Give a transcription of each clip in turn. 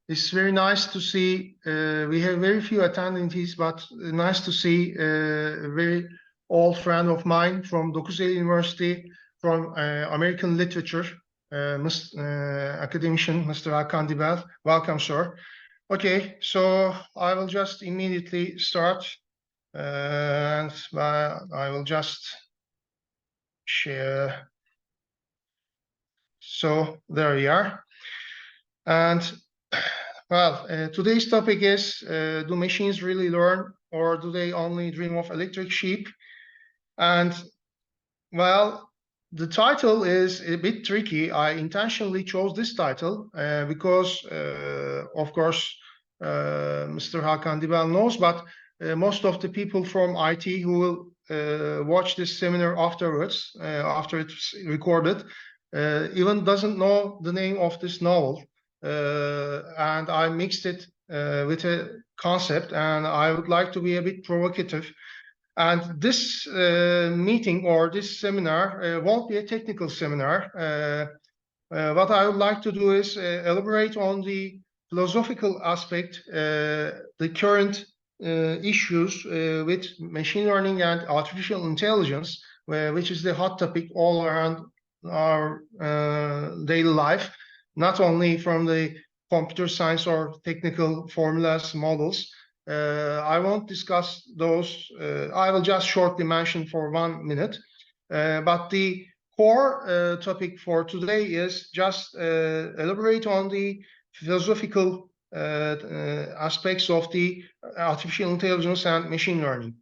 It's very nice to see. We have very few attendees, but nice to see a very old friend of mine from 9 Eylül University, from American literature, academician, Mr. Hakan Dibel. Welcome, sir. Okay, so I will just immediately start, and I will just share. So there we are. And well, today's topic is, do machines really learn, or do they only dream of electric sheep? And well, the title is a bit tricky. I intentionally chose this title because, of course, Mr. Hakan Dibel knows, but most of the people from IT who will watch this seminar afterwards, after it's recorded, even doesn't know the name of this novel. And I mixed it with a concept, and I would like to be a bit provocative. And this meeting or this seminar won't be a technical seminar. What I would like to do is elaborate on the philosophical aspect, the current issues with machine learning and artificial intelligence, which is the hot topic all around our daily life, not only from the computer science or technical formulas, models. I won't discuss those. I will just shortly mention for 1 minute. But the core topic for today is just elaborate on the philosophical aspects of the artificial intelligence and machine learning.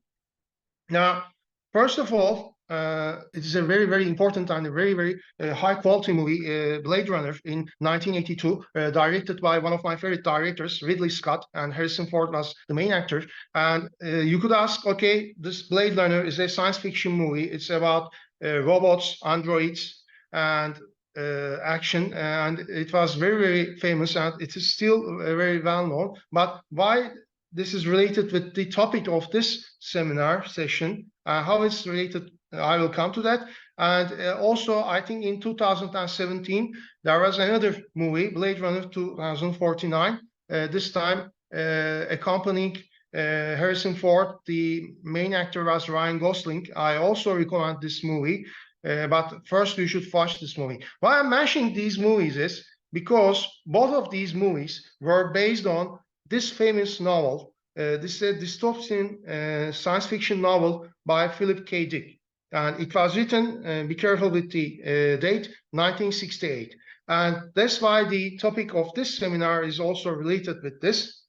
Now, first of all, it is a very, very important and a very, very high quality movie, Blade Runner in 1982, directed by one of my favorite directors, Ridley Scott, and Harrison Ford was the main actor. And you could ask, okay, this Blade Runner is a science fiction movie. It's about robots, androids, and action. And it was very, very famous, and it is still very well known. But why this is related with the topic of this seminar session, how it's related, I will come to that. And also, I think in 2017, there was another movie, Blade Runner 2049, this time accompanying Harrison Ford. The main actor was Ryan Gosling. I also recommend this movie, but first you should watch this movie. Why I'm mentioning these movies is because both of these movies were based on this famous novel. This is a dystopian science fiction novel by Philip K. Dick. And it was written, be careful with the date, 1968. And that's why the topic of this seminar is also related with this.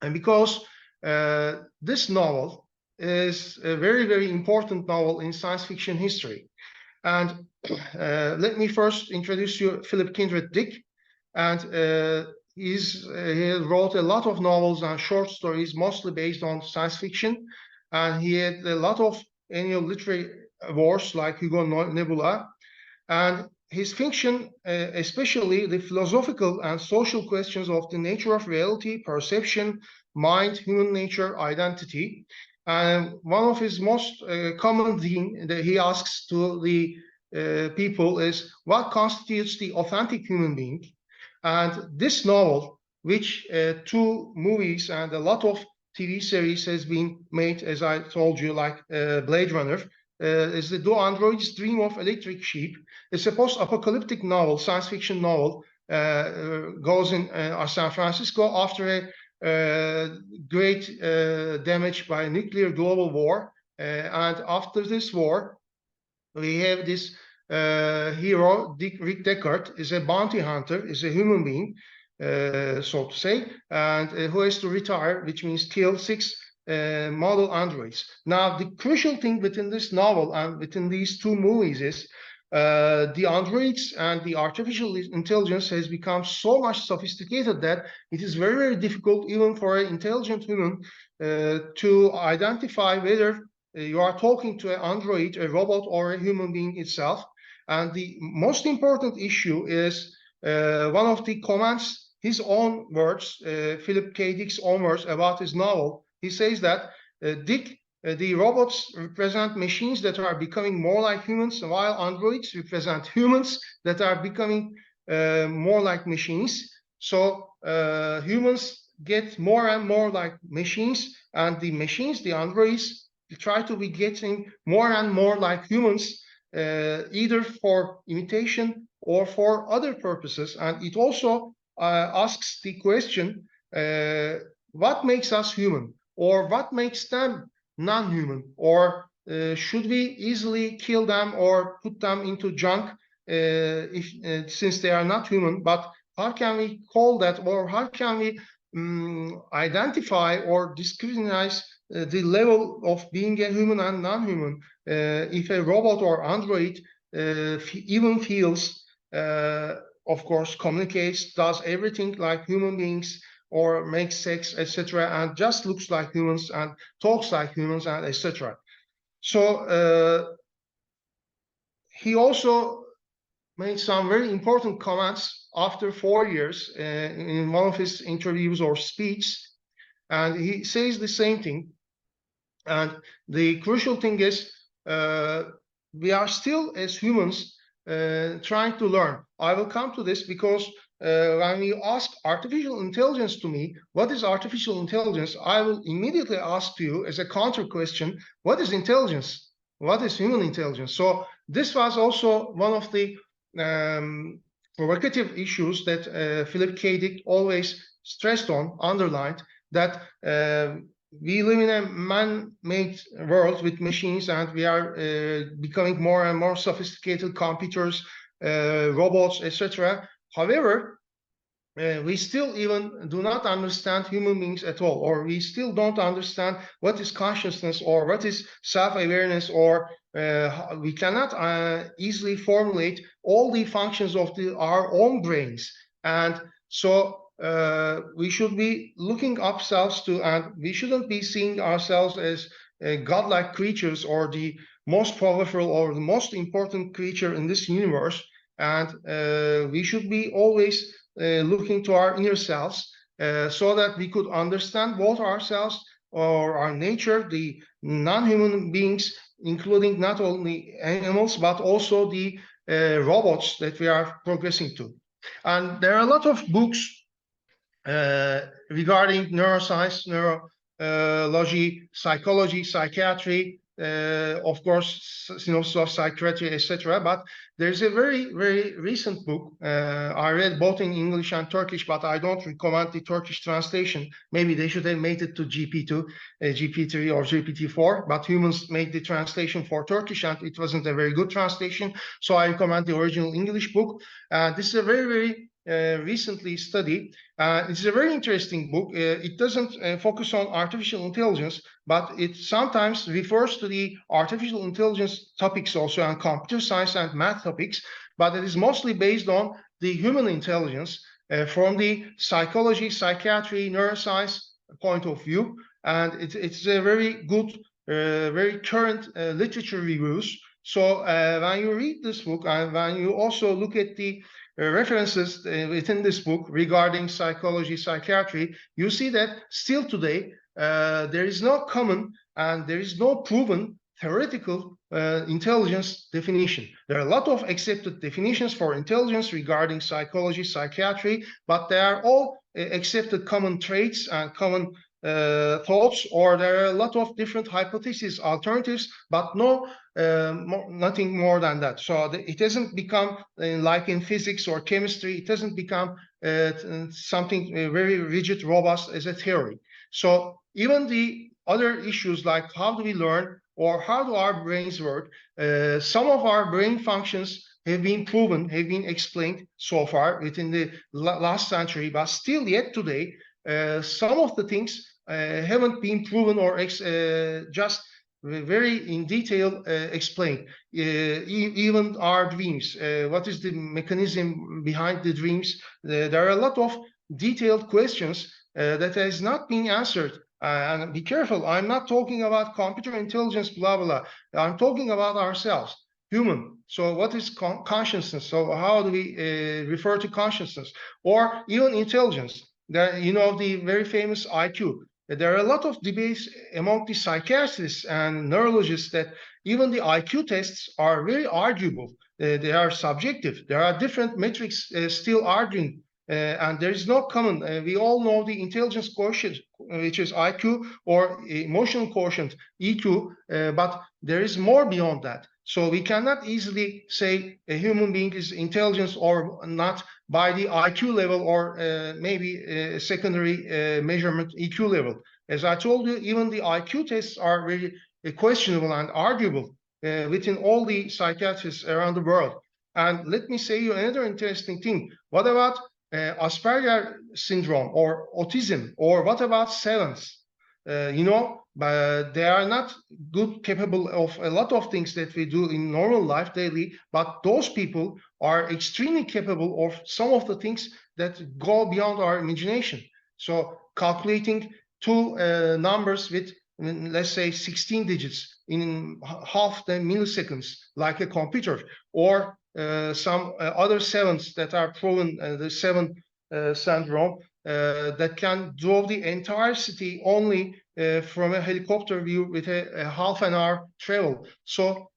And because this novel is a very, very important novel in science fiction history. And let me first introduce you Philip Kindred Dick. And he wrote a lot of novels and short stories, mostly based on science fiction. And he had a lot of annual literary awards like Hugo Nebula. And his fiction, especially the philosophical and social questions of the nature of reality, perception, mind, human nature, identity. And one of his most common theme that he asks to the people is, what constitutes the authentic human being? And this novel, which 2 movies and a lot of TV series has been made, as I told you, like Blade Runner, is the Do Androids Dream of Electric Sheep. It's a post-apocalyptic novel, science fiction novel, goes in San Francisco after a great damage by a nuclear global war. And after this war, we have this hero, Rick Deckard, is a bounty hunter, is a human being, so to say, and who has to retire, which means kill 6 model androids. Now, the crucial thing within this novel and within these 2 movies is the androids and the artificial intelligence has become so much sophisticated that it is very, very difficult even for an intelligent human to identify whether you are talking to an android, a robot, or a human being itself. And the most important issue is one of the comments, his own words, Philip K. Dick's own words about his novel. He says that the robots represent machines that are becoming more like humans, while androids represent humans that are becoming more like machines. So humans get more and more like machines, and the machines, the androids, try to be getting more and more like humans, either for imitation or for other purposes. And it also asks the question, what makes us human, or what makes them non-human, or should we easily kill them or put them into junk since they are not human? But how can we call that, or how can we identify or discriminate the level of being a human and non-human if a robot or android even feels, of course, communicates, does everything like human beings, or makes sex, etc., and just looks like humans and talks like humans, and etc. So he also made some very important comments after 4 years in one of his interviews or speeches, and he says the same thing. And the crucial thing is we are still, as humans, trying to learn. I will come to this because when you ask artificial intelligence to me, what is artificial intelligence? I will immediately ask you as a counter question, what is intelligence? What is human intelligence? So this was also one of the provocative issues that Philip K. Dick always stressed on, underlined, that we live in a man-made world with machines, and we are becoming more and more sophisticated computers, robots, etc. However, we still even do not understand human beings at all, or we still don't understand what is consciousness or what is self-awareness, or we cannot easily formulate all the functions of our own brains. And so we should be looking ourselves to, and we shouldn't be seeing ourselves as godlike creatures or the most powerful or the most important creature in this universe. And we should be always looking to our inner selves so that we could understand both ourselves or our nature, the non-human beings, including not only animals, but also the robots that we are progressing to. And there are a lot of books regarding neuroscience, neurology, psychology, psychiatry, of course, synopsis of psychiatry, etc. But there's a very, very recent book I read both in English and Turkish, but I don't recommend the Turkish translation. Maybe they should have made it to GP2, GP3 or GPT4, but humans made the translation for Turkish, and it wasn't a very good translation. So I recommend the original English book. This is a very, very recently studied. It's a very interesting book. It doesn't focus on artificial intelligence, but it sometimes refers to the artificial intelligence topics also, and computer science and math topics, but it is mostly based on the human intelligence from the psychology, psychiatry, neuroscience point of view. And it's a very good, very current literature reviews. So when you read this book, and when you also look at the references within this book regarding psychology, psychiatry, you see that still today there is no common and there is no proven theoretical intelligence definition. There are a lot of accepted definitions for intelligence regarding psychology, psychiatry, but they are all accepted common traits and common thoughts, or there are a lot of different hypotheses, alternatives, but nothing more than that. So it doesn't become like in physics or chemistry, it doesn't become something very rigid, robust as a theory. So even the other issues like how do we learn or how do our brains work, some of our brain functions have been proven, have been explained so far within the last century, but still yet today, some of the things haven't been proven or just very in detail explained. Even our dreams, what is the mechanism behind the dreams? There are a lot of detailed questions that has not been answered. And be careful, I'm not talking about computer intelligence, blah, blah. I'm talking about ourselves, human. So what is consciousness? So how do we refer to consciousness? Or even intelligence? The very famous IQ. There are a lot of debates among the psychiatrists and neurologists that even the IQ tests are very arguable. They are subjective. There are different metrics still arguing and there is no common. We all know the intelligence quotient, which is IQ, or emotional quotient, EQ, but there is more beyond that. So we cannot easily say a human being is intelligent or not by the IQ level, or maybe a secondary measurement EQ level. As I told you, even the IQ tests are very questionable and arguable within all the psychiatrists around the world. And let me say you another interesting thing. What about Asperger syndrome or autism, or what about sevens? They are not good, capable of a lot of things that we do in normal life daily, but those people are extremely capable of some of the things that go beyond our imagination. So calculating two numbers with, let's say, 16 digits in half the milliseconds, like a computer, or some other sevens that are proven, the seven syndrome, that can drove the entire city only from a helicopter view with a half an hour travel. So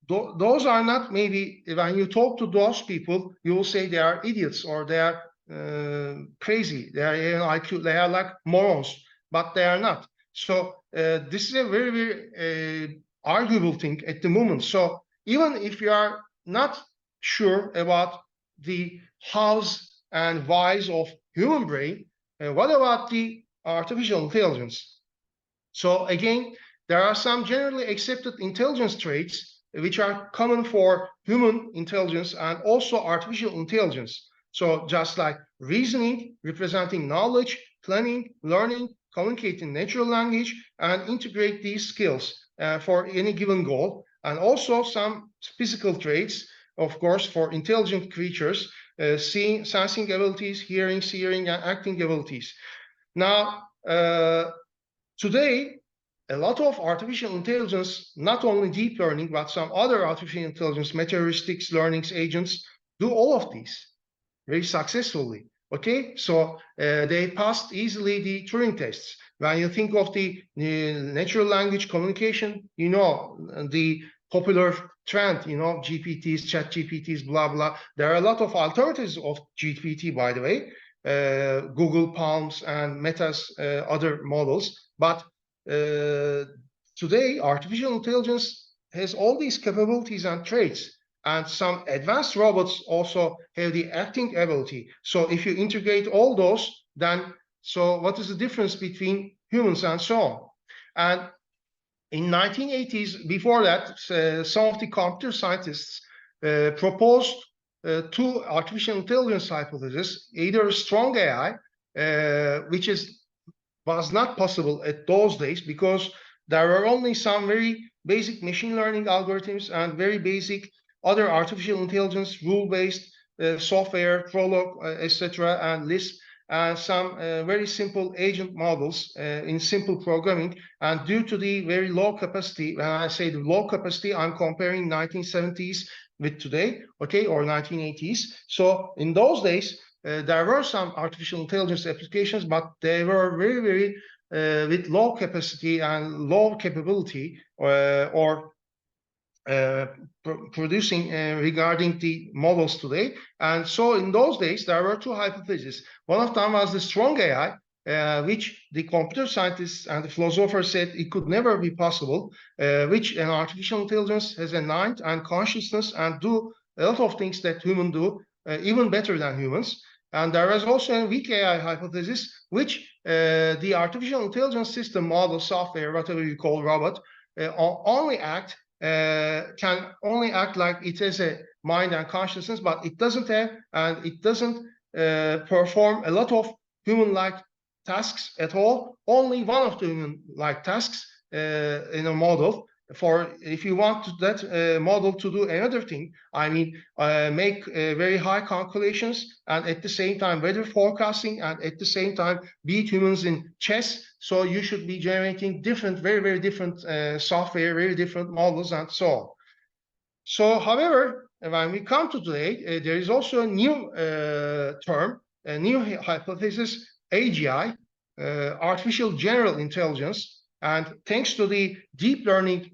those are not, maybe when you talk to those people, you will say they are idiots or they are crazy. They are IQ, they are like morons, but they are not. So this is a very, very arguable thing at the moment. So even if you are not sure about the hows and whys of human brain, what about the artificial intelligence? So again, there are some generally accepted intelligence traits which are common for human intelligence and also artificial intelligence. So just like reasoning, representing knowledge, planning, learning, communicating natural language, and integrate these skills for any given goal. And also some physical traits, of course, for intelligent creatures, seeing, sensing abilities, hearing, seeing, and acting abilities. Now, today, a lot of artificial intelligence, not only deep learning, but some other artificial intelligence, heuristics, learning agents, do all of these very successfully. Okay, so they passed easily the Turing tests. When you think of the natural language communication, the popular trend, GPTs, chat GPTs, blah, blah. There are a lot of alternatives of GPT, by the way, Google Palms and Meta's other models. But today, artificial intelligence has all these capabilities and traits. And some advanced robots also have the acting ability. So if you integrate all those, then so what is the difference between humans and so on? And in 1980s, before that, some of the computer scientists proposed two artificial intelligence hypotheses, either strong AI, which was not possible at those days because there were only some very basic machine learning algorithms and very basic other artificial intelligence, rule-based software, Prolog, etc., and Lisp, and some very simple agent models in simple programming. And due to the very low capacity, when I say the low capacity, I'm comparing 1970s with today, okay, or 1980s. So in those days, there were some artificial intelligence applications, but they were very, very with low capacity and low capability, or producing regarding the models today. And so in those days, there were two hypotheses. One of them was the strong AI, which the computer scientists and the philosophers said it could never be possible, which an artificial intelligence has a mind and consciousness and do a lot of things that humans do, even better than humans. And there was also a weak AI hypothesis, which the artificial intelligence system, model, software, whatever you call robot, can only act like it has a mind and consciousness, but it doesn't have, and it doesn't perform a lot of human-like tasks at all. Only one of the human-like tasks in a model. For if you want that model to do another thing, I mean, make very high calculations and at the same time weather forecasting and at the same time beat humans in chess. So you should be generating different, very, very different software, very different models and so on. So, however, when we come to today, there is also a new term, a new hypothesis, AGI, artificial general intelligence. And thanks to the deep learning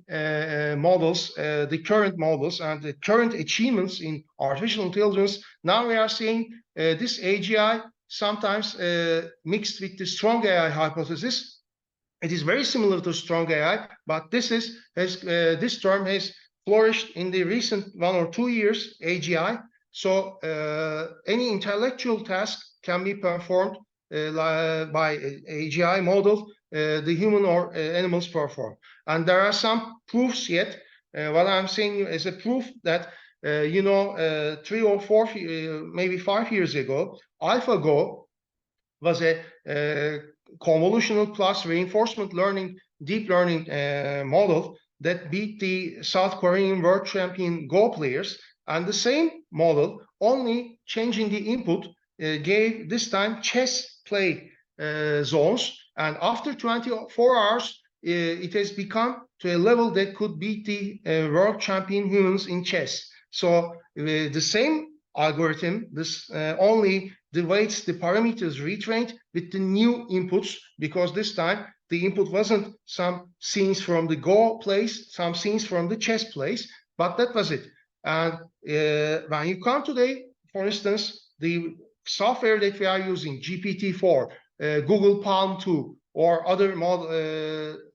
models, the current models and the current achievements in artificial intelligence, now we are seeing this AGI sometimes mixed with the strong AI hypothesis. It is very similar to strong AI, but this term has flourished in the recent 1 or 2 years, AGI. So any intellectual task can be performed by AGI model, the human or animals perform. And there are some proofs yet. What I'm saying is a proof that, 3 or 4, maybe 5 years ago, AlphaGo was a convolutional plus reinforcement learning, deep learning model that beat the South Korean world champion Go players. And the same model, only changing the input, gave this time chess play zones. And after 24 hours, it has become to a level that could beat the world champion humans in chess. So the same algorithm, this only the weights, the parameters retrained with the new inputs, because this time the input wasn't some scenes from the Go place, some scenes from the chess place, but that was it. And when you come today, for instance, the software that we are using, GPT-4, Google Palm 2, or other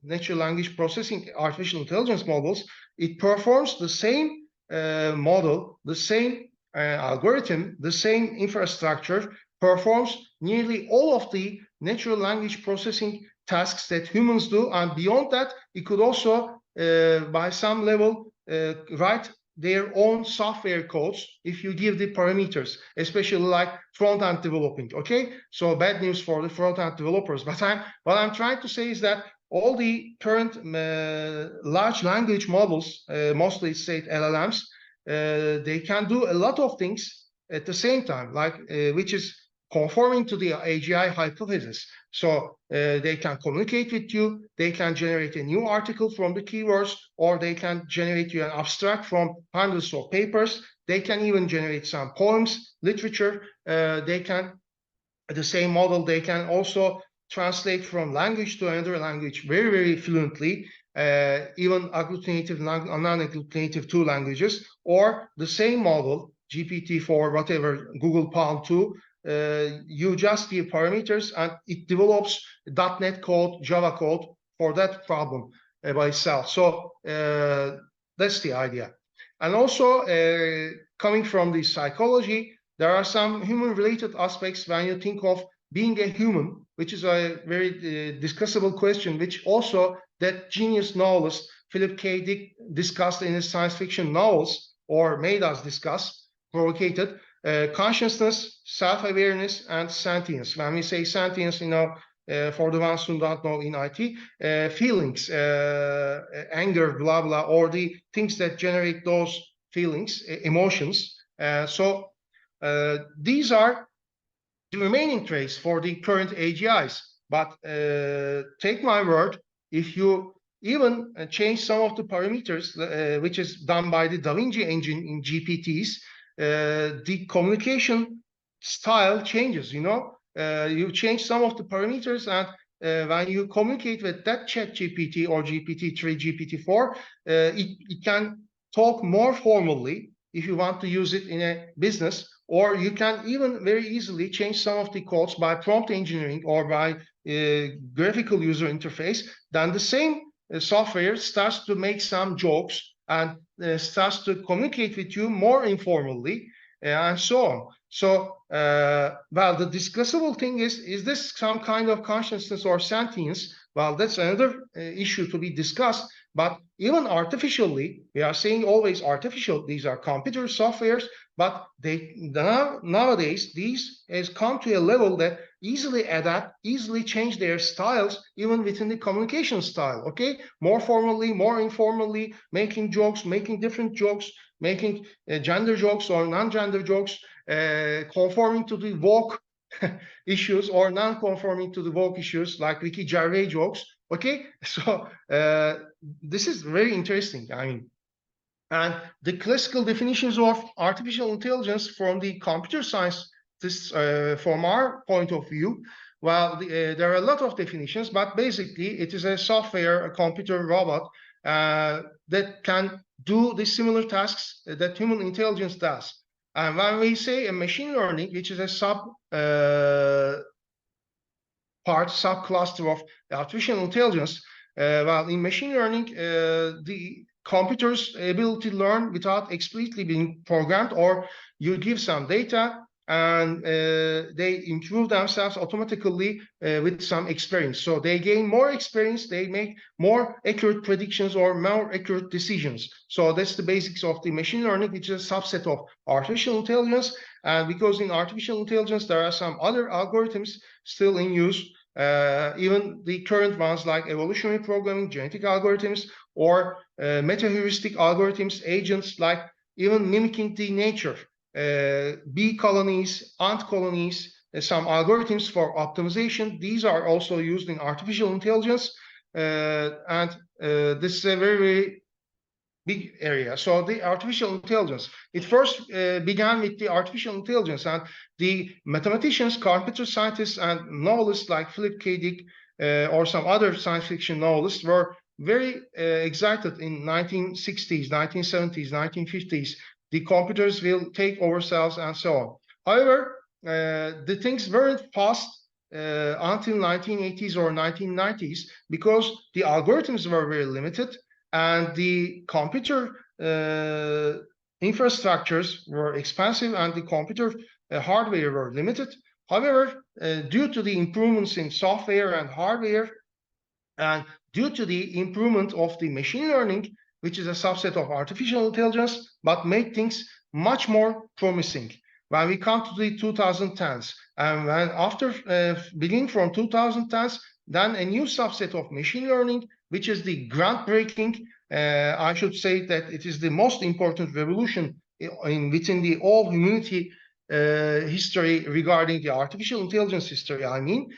natural language processing artificial intelligence models, it performs the same model, the same algorithm, the same infrastructure, performs nearly all of the natural language processing tasks that humans do. And beyond that, it could also, by some level, write their own software codes if you give the parameters, especially like front-end developing, okay? So bad news for the front-end developers. But what I'm trying to say is that all the current large language models, mostly state LLMs, they can do a lot of things at the same time, like which is conforming to the AGI hypothesis. So they can communicate with you, they can generate a new article from the keywords, or they can generate you an abstract from hundreds of papers. They can even generate some poems, literature. They can, the same model, they can also translate from language to another language very, very fluently, even agglutinative, non-agglutinative 2 languages, or the same model, GPT-4, whatever, Google Palm 2, you just give parameters and it develops .NET code, Java code for that problem by itself. So that's the idea. And also, coming from the psychology, there are some human-related aspects when you think of being a human, which is a very discussable question, which also that genius novelist Philip K. Dick discussed in his science fiction novels, or made us discuss, provocated, consciousness, self-awareness, and sentience. When we say sentience, for the ones who don't know in IT, feelings, anger, blah, blah, or the things that generate those feelings, emotions. So these are the remaining traits for the current AGIs. But take my word, if you even change some of the parameters, which is done by the Da Vinci engine in GPTs, the communication style changes, you change some of the parameters, and when you communicate with that chat GPT or GPT-3, GPT-4, it can talk more formally if you want to use it in a business, or you can even very easily change some of the codes by prompt engineering or by graphical user interface. Then the same software starts to make some jokes and starts to communicate with you more informally, and so on. So, well, the discussable thing is this some kind of consciousness or sentience? Well, that's another issue to be discussed. But even artificially, we are saying always artificial, these are computer softwares, but nowadays, these has come to a level that easily adapt, easily change their styles, even within the communication style, okay? More formally, more informally, making jokes, making different jokes, making gender jokes or non-gender jokes, conforming to the woke issues or non-conforming to the woke issues, like Ricky Gervais jokes, okay? So this is very interesting, I mean. And the classical definitions of artificial intelligence from the computer science this from our point of view, well, there are a lot of definitions, but basically it is a software, a computer robot that can do the similar tasks that human intelligence does. And when we say a machine learning, which is a subcluster of artificial intelligence, well, in machine learning, the computer's ability to learn without explicitly being programmed, or you give some data and they improve themselves automatically with some experience. So they gain more experience, they make more accurate predictions or more accurate decisions. So that's the basics of the machine learning, which is a subset of artificial intelligence. And because in artificial intelligence, there are some other algorithms still in use, even the current ones like evolutionary programming, genetic algorithms, or meta-heuristic algorithms, agents like even mimicking the nature. Bee colonies, ant colonies, some algorithms for optimization. These are also used in artificial intelligence, and this is a very, very big area. So the artificial intelligence, it first began with the artificial intelligence, and the mathematicians, computer scientists, and novelists like Philip K. Dick or some other science fiction novelists were very excited in 1960s, 1970s, 1950s. The computers will take over cells and so on. However, the things weren't fast until 1980s or 1990s, because the algorithms were very limited and the computer infrastructures were expensive and the computer hardware were limited. However, due to the improvements in software and hardware, and due to the improvement of the machine learning, which is a subset of artificial intelligence, but made things much more promising. When we come to the 2010s, and when after beginning from 2010s, then a new subset of machine learning, which is the groundbreaking, I should say that it is the most important revolution within the all humanity history regarding the artificial intelligence history, I mean,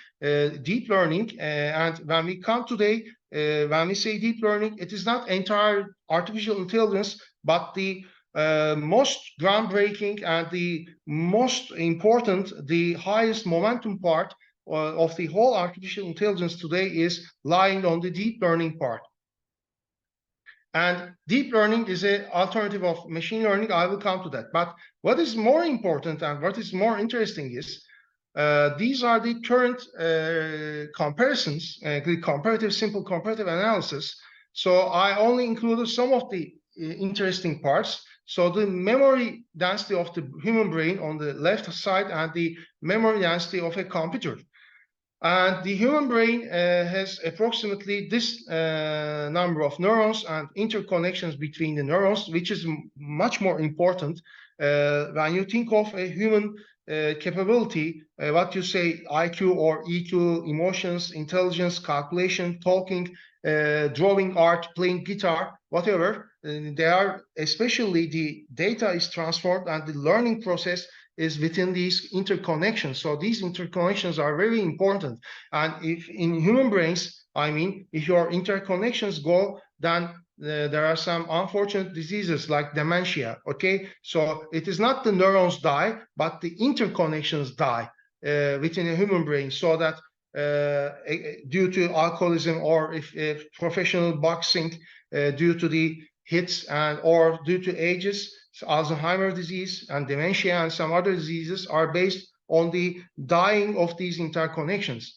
deep learning. And when we come today, when we say deep learning, it is not entire artificial intelligence, but the most groundbreaking and the most important, the highest momentum part of the whole artificial intelligence today is lying on the deep learning part. And deep learning is an alternative of machine learning. I will come to that. But what is more important and what is more interesting is these are the current comparisons, the simple comparative analysis. So I only included some of the interesting parts. So the memory density of the human brain on the left side and the memory density of a computer. And the human brain has approximately this number of neurons and interconnections between the neurons, which is much more important when you think of a human capability, what you say, IQ or EQ, emotions, intelligence, calculation, talking, drawing art, playing guitar, whatever. They are, especially the data is transformed and the learning process is within these interconnections. So these interconnections are very important. And if in human brains, I mean, if your interconnections go, then there are some unfortunate diseases like dementia, okay? So it is not the neurons die, but the interconnections die within a human brain, so that due to alcoholism or if professional boxing, due to the hits and or due to ages, Alzheimer's disease and dementia and some other diseases are based on the dying of these interconnections.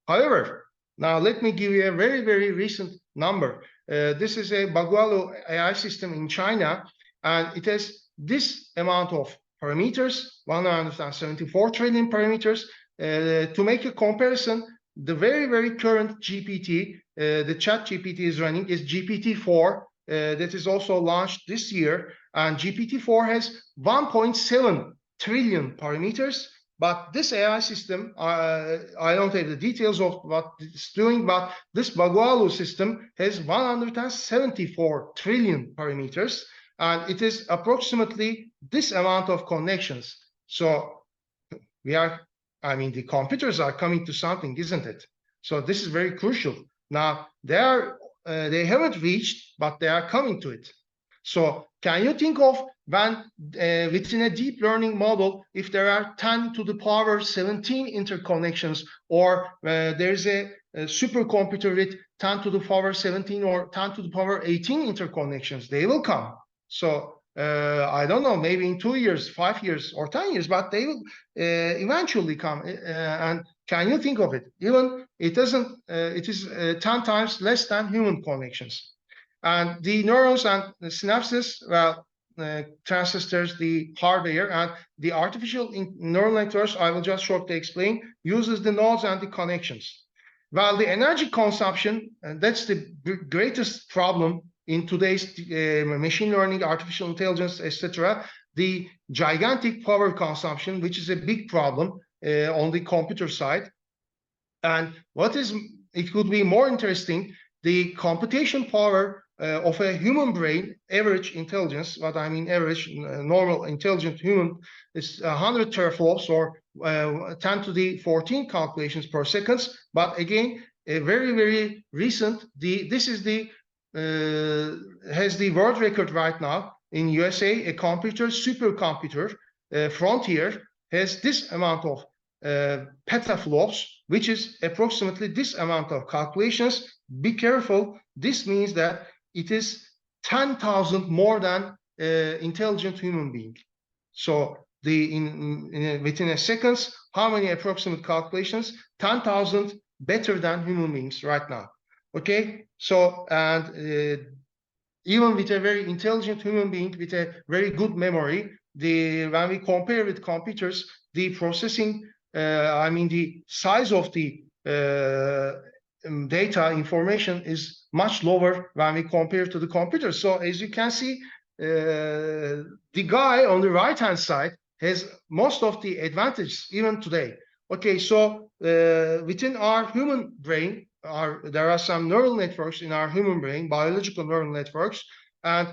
However, now let me give you a very, very recent number. This is a Bagualo AI system in China, and it has this amount of parameters, 174 trillion parameters. To make a comparison, the very, very current GPT, the chat GPT is running, is GPT-4. That is also launched this year, and GPT-4 has 1.7 trillion parameters. But this AI system, I don't have the details of what it's doing, but this Bagualo system has 174 trillion parameters, and it is approximately this amount of connections. So the computers are coming to something, isn't it? So this is very crucial. Now, they haven't reached, but they are coming to it. So can you think of when within a deep learning model, if there are 10 to the power 17 interconnections, or there's a supercomputer with 10 to the power 17 or 10 to the power 18 interconnections, they will come. So I don't know, maybe in 2 years, 5 years, or 10 years, but they will eventually come. And can you think of it? Even it doesn't, it is 10 times less than human connections. And the neurons and the synapses, well, transistors, the hardware, and the artificial neural networks, I will just shortly explain, uses the nodes and the connections. Well, the energy consumption, and that's the greatest problem in today's machine learning, artificial intelligence, etc., the gigantic power consumption, which is a big problem on the computer side. And it could be more interesting, the computation power of a human brain, average intelligence, what I mean average, normal intelligent human, is 100 teraflops, or 10 to the 14 calculations per second. But again, a very, very recent, this is the has the world record right now in USA. A computer, supercomputer, Frontier, has this amount of petaflops, which is approximately this amount of calculations. Be careful. This means that it is 10,000 more than intelligent human being. So within a second, how many approximate calculations? 10,000 better than human beings right now. Okay, so and even with a very intelligent human being with a very good memory, when we compare with computers, the processing, I mean the size of the data information is much lower when we compare to the computer. So as you can see, the guy on the right hand side has most of the advantages even today. Okay, so within our human brain, there are some neural networks in our human brain, biological neural networks, and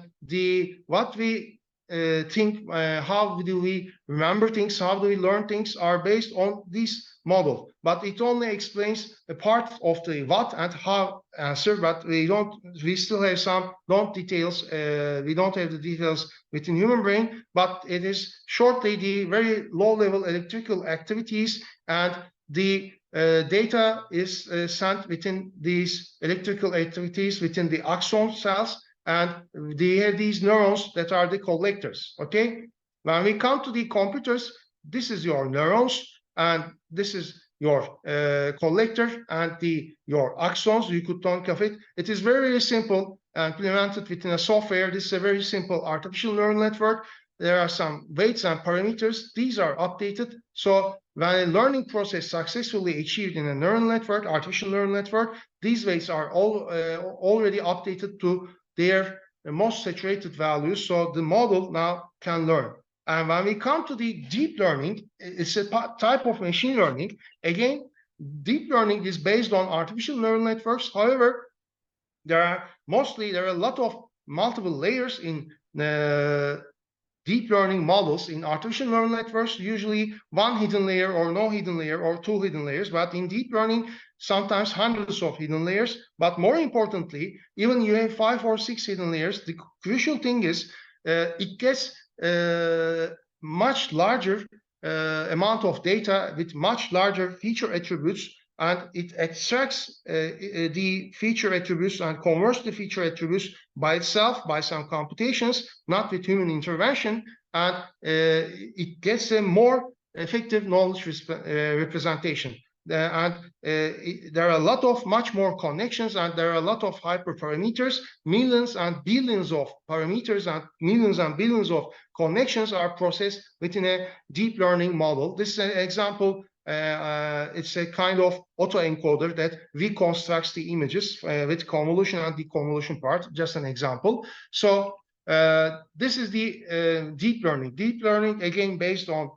what we think, how do we remember things, how do we learn things, are based on this model. But it only explains a part of the what and how answer, but we still have some details. We don't have the details within human brain, but it is shortly the very low level electrical activities, and the data is sent within these electrical activities within the axon cells, and they have these neurons that are the collectors. Okay, when we come to the computers, this is your neurons, and this is your collector, and your axons. You could think of it. It is very, very simple, implemented within a software. This is a very simple artificial neural network. There are some weights and parameters. These are updated. So when a learning process successfully achieved in a neural network, artificial neural network, these weights are already updated to their most saturated values. So the model now can learn. And when we come to the deep learning, it's a type of machine learning. Again, deep learning is based on artificial neural networks. However, there are a lot of multiple layers in deep learning models. In artificial neural networks, usually one hidden layer, or no hidden layer, or two hidden layers. But in deep learning, sometimes hundreds of hidden layers. But more importantly, even you have 5 or 6 hidden layers. The crucial thing is it gets much larger amount of data with much larger feature attributes, and it extracts the feature attributes and converts the feature attributes by itself, by some computations, not with human intervention, and it gets a more effective knowledge representation. And there are a lot of much more connections, and there are a lot of hyperparameters. Millions and billions of parameters and billions of connections are processed within a deep learning model. This is an example. It's a kind of autoencoder that reconstructs the images with convolution and deconvolution part, just an example. So this is the deep learning. Deep learning, again, based on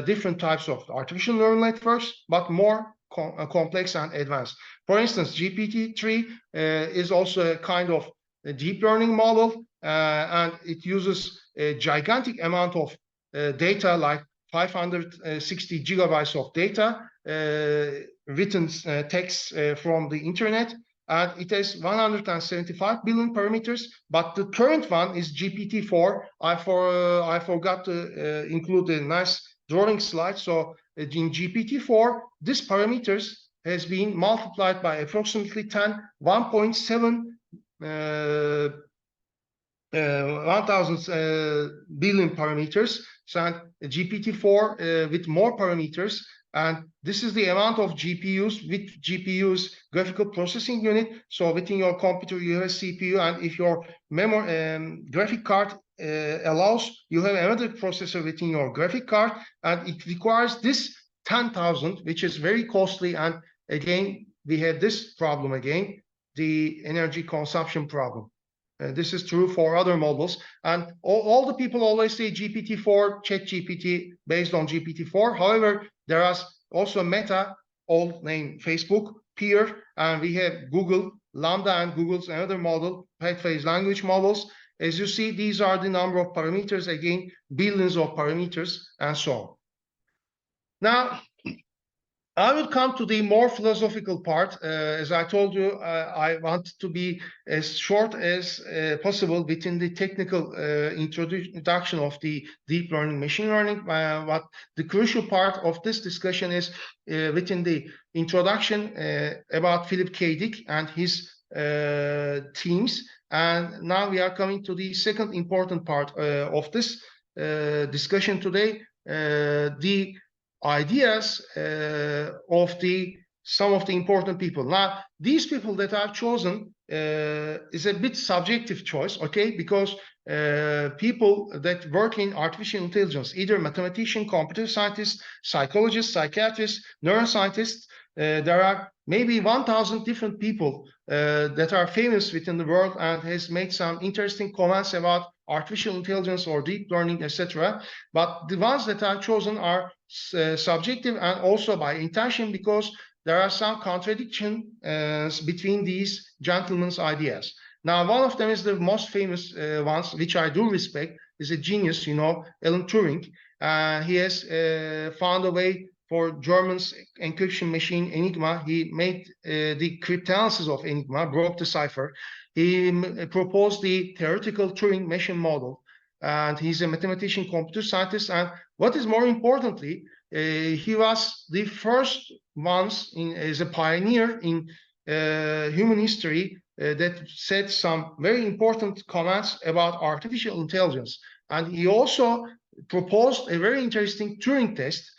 different types of artificial neural networks, but more complex and advanced. For instance, GPT-3 is also a kind of a deep learning model, and it uses a gigantic amount of data, like 560 gigabytes of data, written text from the internet, and it has 175 billion parameters, but the current one is GPT-4. I forgot to include a nice drawing slide. So in GPT-4, this parameters has been multiplied by approximately 1.7 1000 billion parameters. So GPT-4 with more parameters, and this is the amount of GPUs with GPU's graphical processing unit. So within your computer, you have a CPU, and if your memory graphic card allows, you have another processor within your graphic card, and it requires this 10,000, which is very costly. And again, we have this problem again, the energy consumption problem. This is true for other models. And all the people always say GPT-4, ChatGPT based on GPT-4. However, there is also Meta, old name Facebook, Peer, and we have Google, Lambda, and Google's another model, phase language models. As you see, these are the number of parameters, again, billions of parameters, and so on. Now, I will come to the more philosophical part. As I told you, I want to be as short as possible within the technical introduction of the deep learning, machine learning. What the crucial part of this discussion is within the introduction about Philip K. Dick and his teams. And now we are coming to the second important part of this discussion today, the ideas of some of the important people. Now, these people that I've chosen is a bit subjective choice, okay? Because people that work in artificial intelligence, either mathematician, computer scientists, psychologists, psychiatrists, neuroscientists, there are maybe 1,000 different people that are famous within the world and has made some interesting comments about artificial intelligence or deep learning, etc. But the ones that I've chosen are subjective and also by intention, because there are some contradictions between these gentlemen's ideas. Now, one of them is the most famous ones, which I do respect, is a genius, you know, Alan Turing. He has found a way for German's encryption machine Enigma. He made the cryptanalysis of Enigma, broke the cipher. He proposed the theoretical Turing machine model, and he's a mathematician, computer scientist. And what is more importantly, he was the first ones as a pioneer in human history that said some very important comments about artificial intelligence. And he also proposed a very interesting Turing test,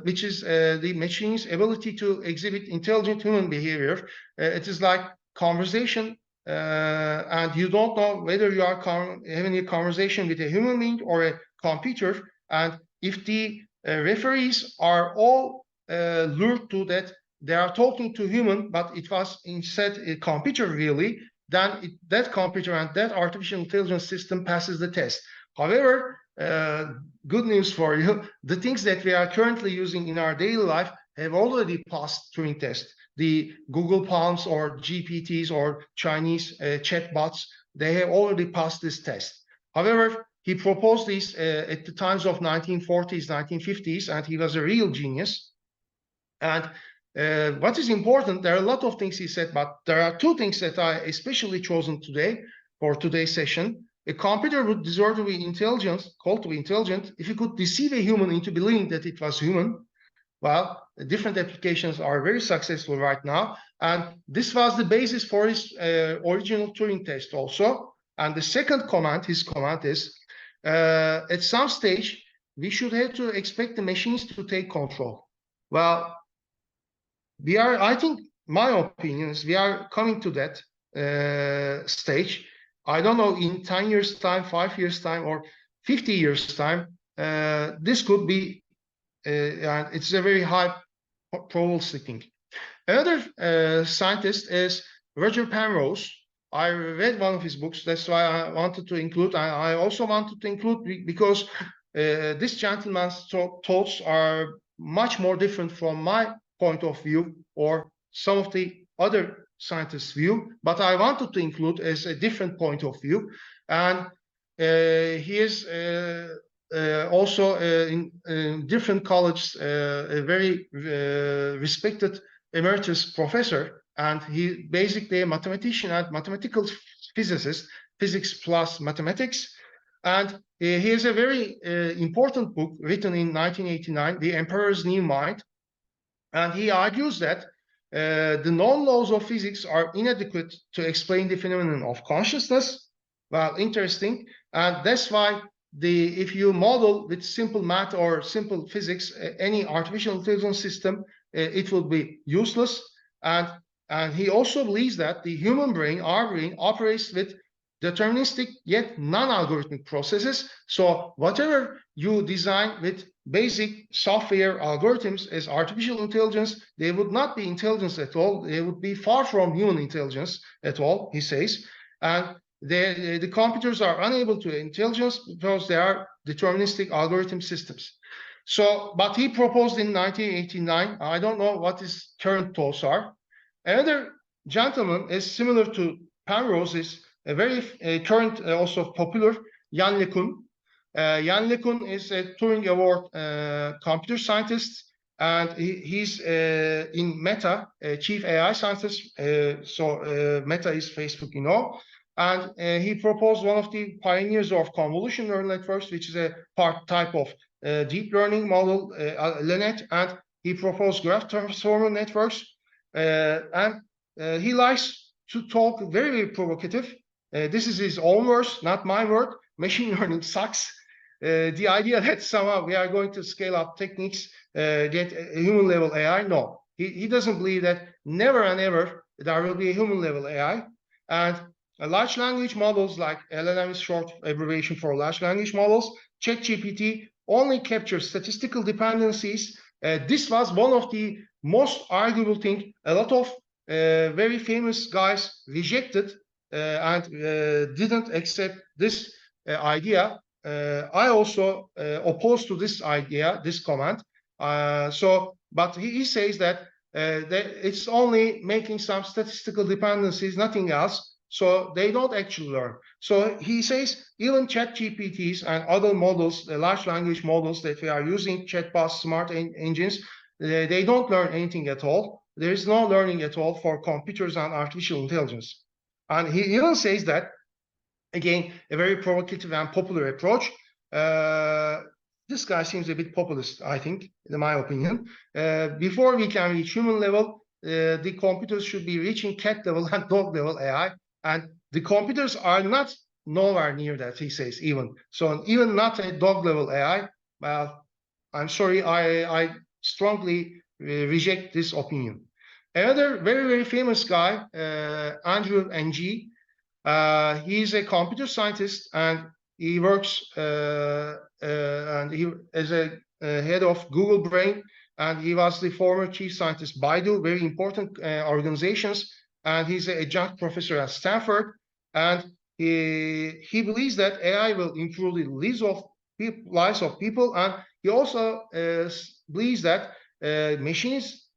which is the machine's ability to exhibit intelligent human behavior. It is like conversation, and you don't know whether you are having a conversation with a human being or a computer. And if the referees are all lured to that they are talking to human, but it was instead a computer really, then that computer and that artificial intelligence system passes the test. However, good news for you, the things that we are currently using in our daily life have already passed Turing test. The Google Palms or GPTs or Chinese chatbots, they have already passed this test. However, he proposed these at the times of 1940s, 1950s, and he was a real genius. And what is important, there are a lot of things he said, but there are two things that I especially chosen today for today's session. A computer would deserve to be called to be intelligent, if it could deceive a human into believing that it was human. Well, different applications are very successful right now. And this was the basis for his original Turing test also. And the second comment, his comment is, at some stage, we should have to expect the machines to take control. Well, I think, my opinion is we are coming to that stage. I don't know, in 10 years' time, 5 years' time, or 50 years' time, this could be, it's a very high probability thing. Another scientist is Roger Penrose. I read one of his books, that's why I wanted to include. I also wanted to include because this gentleman's thoughts are much more different from my point of view or some of the other scientists' view, but I wanted to include as a different point of view. And he is also in different colleges, a very respected emeritus professor, and he basically a mathematician and mathematical physicist, physics plus mathematics. And he has a very important book written in 1989, The Emperor's New Mind. And he argues that the known laws of physics are inadequate to explain the phenomenon of consciousness. Well, interesting. And that's why if you model with simple math or simple physics, any artificial intelligence system, it will be useless. And he also believes that the human brain, our brain, operates with deterministic yet non-algorithmic processes. So whatever you design with basic software algorithms as artificial intelligence, they would not be intelligence at all. They would be far from human intelligence at all, he says. And the computers are unable to intelligence because they are deterministic algorithm systems. So, but he proposed in 1989, I don't know what his current thoughts are. Another gentleman is similar to Penrose, is a very current, also popular, Yann LeCun. Yann LeCun is a Turing Award computer scientist, and he's in Meta, chief AI scientist. Meta is Facebook, you know. And he proposed one of the pioneers of convolution neural networks, which is a type of deep learning model, LeNet, and he proposed graph transformer networks. And he likes to talk very, very provocative. This is his own words, not my word. Machine learning sucks. The idea that somehow we are going to scale up techniques, get a human level AI, no. He doesn't believe that never and ever there will be a human level AI. And large language models like LLM is short abbreviation for large language models, ChatGPT only captures statistical dependencies. This was one of the most arguable things. A lot of very famous guys rejected and didn't accept this idea. I also opposed to this idea, this comment. But he says that it's only making some statistical dependencies, nothing else. So they don't actually learn. So he says even ChatGPTs and other models, the large language models that we are using, chatbots, smart engines, they don't learn anything at all. There is no learning at all for computers and artificial intelligence. And he even says that, again, a very provocative and popular approach. This guy seems a bit populist, I think, in my opinion. Before we can reach human level, the computers should be reaching cat level and dog level AI. And the computers are not nowhere near that, he says, even. So even not a dog level AI, well, I'm sorry, I strongly reject this opinion. Another very, very famous guy, Andrew Ng, he's a computer scientist, and he works and he is a head of Google Brain, and he was the former chief scientist Baidu, very important organizations, and he's an adjunct professor at Stanford. And he believes that AI will improve the lives of people, and he also believes that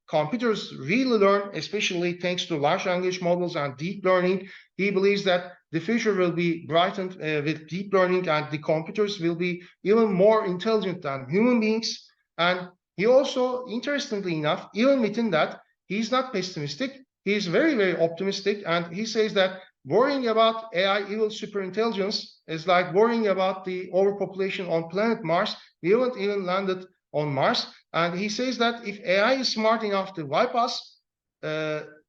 computers really learn, especially thanks to large language models and deep learning. He believes that the future will be brightened with deep learning, and the computers will be even more intelligent than human beings. And he also, interestingly enough, even within that, he's not pessimistic. He's very, very optimistic. And he says that worrying about AI evil superintelligence is like worrying about the overpopulation on planet Mars. We haven't even landed on Mars. And he says that if AI is smart enough to wipe us,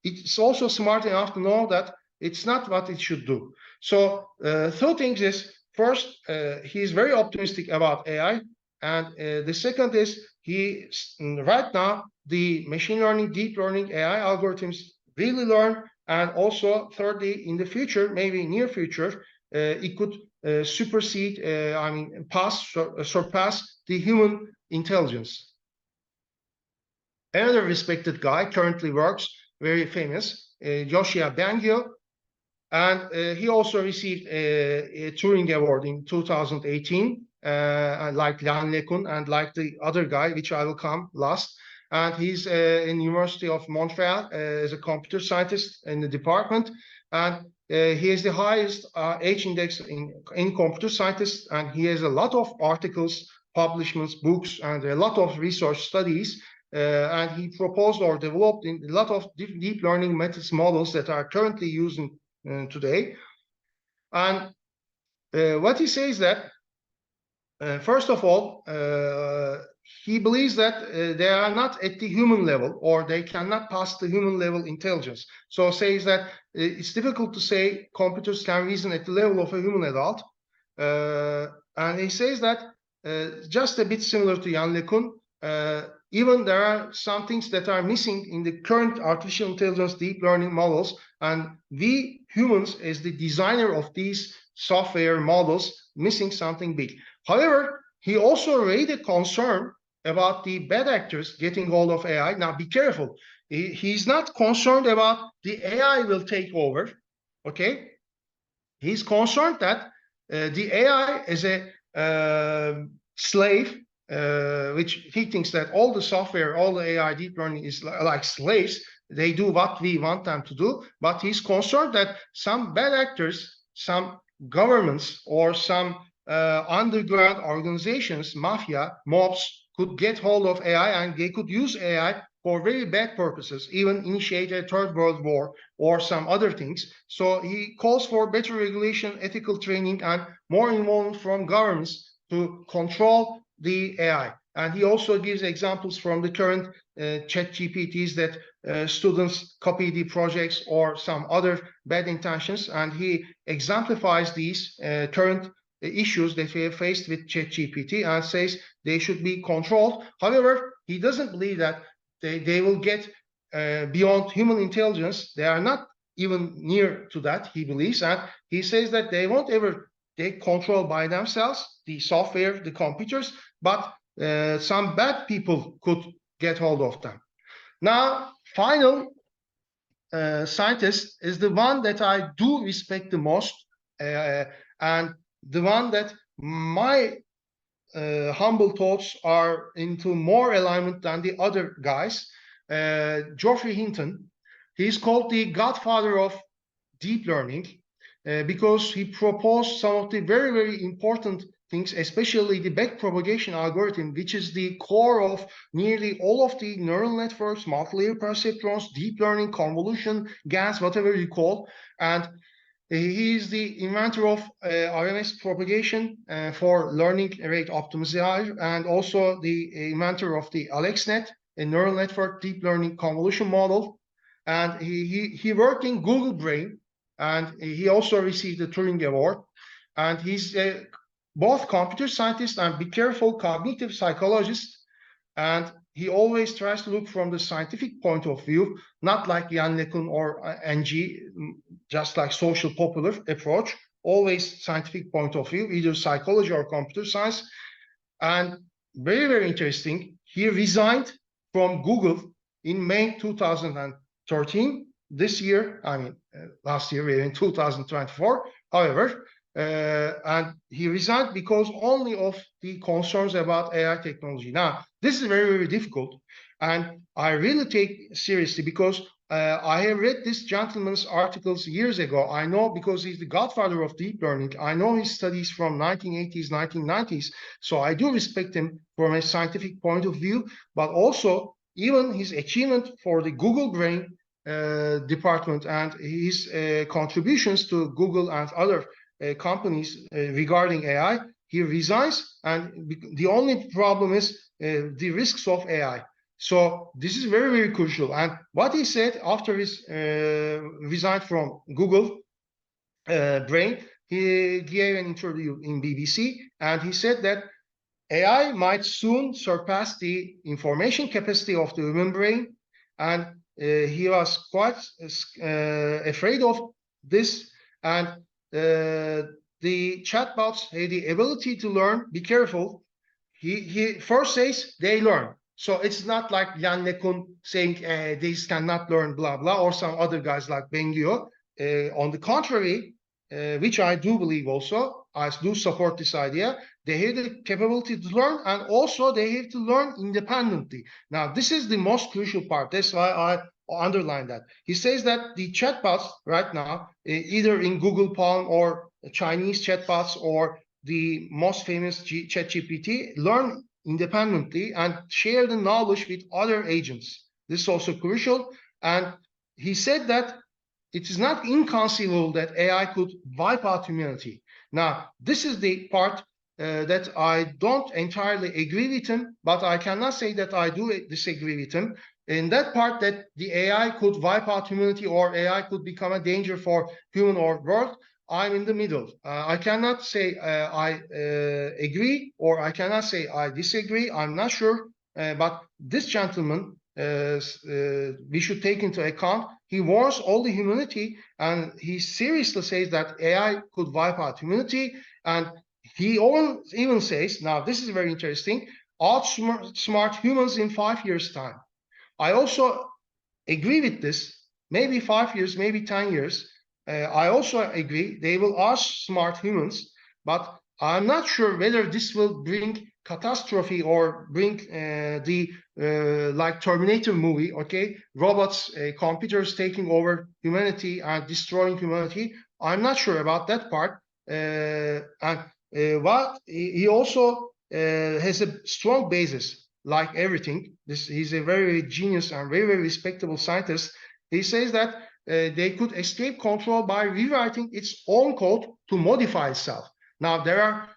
it's also smart enough to know that it's not what it should do. So two things is, first, he's very optimistic about AI. And the second is, right now, the machine learning, deep learning AI algorithms really learn. And also, thirdly, in the future, maybe near future, it could supersede, surpass the human intelligence. Another respected guy currently works, very famous, Joshua Bengio, and he also received a Turing Award in 2018, like Yann LeCun and like the other guy, which I will come last. And he's in University of Montreal as a computer scientist in the department. And he has the highest H index in computer scientists, and he has a lot of articles, publishments, books, and a lot of research studies. and he proposed or developed a lot of deep learning methods models that are currently used today. And what he says that, first of all, he believes that they are not at the human level, or they cannot pass the human level intelligence. So says that it's difficult to say computers can reason at the level of a human adult. And he says that just a bit similar to Jan LeCun, even there are some things that are missing in the current artificial intelligence deep learning models, and we humans, as the designer of these software models, missing something big. However, he also raised a concern about the bad actors getting hold of AI. Now, be careful. He's not concerned about the AI will take over, okay? He's concerned that the AI is a slave, which he thinks that all the software, all the AI deep learning is like slaves. They do what we want them to do, but he's concerned that some bad actors, some governments, or some underground organizations, mafia, mobs, could get hold of AI, and they could use AI for very bad purposes, even initiate a third world war or some other things. So he calls for better regulation, ethical training, and more involvement from governments to control the AI. And he also gives examples from the current ChatGPTs that students copy the projects or some other bad intentions. And he exemplifies these current issues that we have faced with ChatGPT and says they should be controlled. However, he doesn't believe that they will get beyond human intelligence. They are not even near to that, he believes. And he says that they won't ever take control by themselves, the software, the computers, but some bad people could get hold of them. Now, final scientist is the one that I do respect the most, and the one that my humble thoughts are into more alignment than the other guys. Geoffrey Hinton, he's called the godfather of deep learning because he proposed some of the very, very important things, especially the backpropagation algorithm, which is the core of nearly all of the neural networks, multi-layer perceptrons, deep learning, convolution, GANs, whatever you call. And he is the inventor of RMS propagation for learning rate optimizer, and also the inventor of the AlexNet, a neural network deep learning convolution model. And he worked in Google Brain, and he also received the Turing Award. And he's both computer scientist and, be careful, cognitive psychologist. And he always tries to look from the scientific point of view, not like Jan LeCun or NG, just like social popular approach, always scientific point of view, either psychology or computer science. And very, very interesting, he resigned from Google in May 2013. This year, I mean, last year, we're in 2024. However, and he resigned because only of the concerns about AI technology. Now, this is very, very difficult, and I really take seriously because I have read this gentleman's articles years ago. I know because he's the godfather of deep learning. I know his studies from 1980s, 1990s. So I do respect him from a scientific point of view, but also even his achievement for the Google Brain department and his contributions to Google and other companies regarding AI. He resigns, and the only problem is the risks of AI. So this is very, very crucial. And what he said after his resigned from Google Brain, he gave an interview in BBC, and he said that AI might soon surpass the information capacity of the human brain, and he was quite afraid of this. And the chatbots have the ability to learn. Be careful. He first says they learn. So it's not like Jan LeCun saying these cannot learn, blah, blah, or some other guys like Bengio. On the contrary, which I do believe also, I do support this idea, they have the capability to learn, and also they have to learn independently. Now, this is the most crucial part. That's why I underline that. He says that the chatbots right now, either in Google Palm or Chinese chatbots or the most famous ChatGPT, learn independently and share the knowledge with other agents. This is also crucial. And he said that it is not inconceivable that AI could wipe out humanity. Now, this is the part that I don't entirely agree with him, but I cannot say that I do disagree with him. In that part that the AI could wipe out humanity or AI could become a danger for human or world, I'm in the middle. I cannot say I agree or I cannot say I disagree. I'm not sure. But this gentleman, we should take into account, he warns all the humanity and he seriously says that AI could wipe out humanity. And he even says, now this is very interesting, outsmart humans in 5 years' time. I also agree with this. Maybe 5 years, maybe 10 years. I also agree they will outsmart humans, but I'm not sure whether this will bring catastrophe or bring like Terminator movie, okay? Robots, computers taking over humanity and destroying humanity. I'm not sure about that part. But he also has a strong basis, like everything. He's a very genius and very respectable scientist. He says that they could escape control by rewriting its own code to modify itself. Now, there are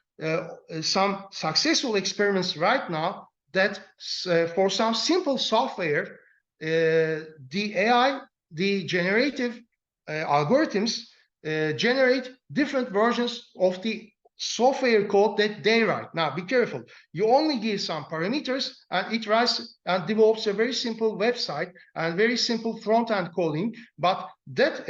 some successful experiments right now that for some simple software, the AI, the generative algorithms generate different versions of the software code that they write. Now, be careful. You only give some parameters and it writes and develops a very simple website and very simple front-end coding. But that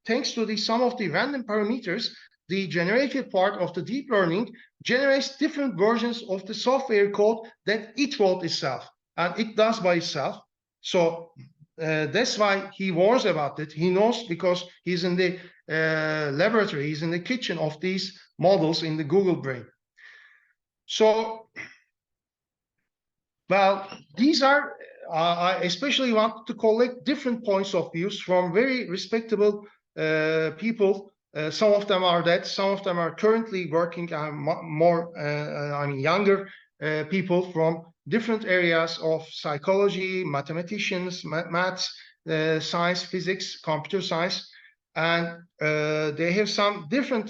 thanks to some of the random parameters, the generative part of the deep learning generates different versions of the software code that it wrote itself, and it does by itself. So that's why he warns about it. He knows because he's in the laboratory, he's in the kitchen of these models in the Google Brain. So, well, these are, I especially want to collect different points of views from very respectable people. Some of them are dead, some of them are currently working, younger people from different areas of psychology, mathematicians, maths, science, physics, computer science, and they have some different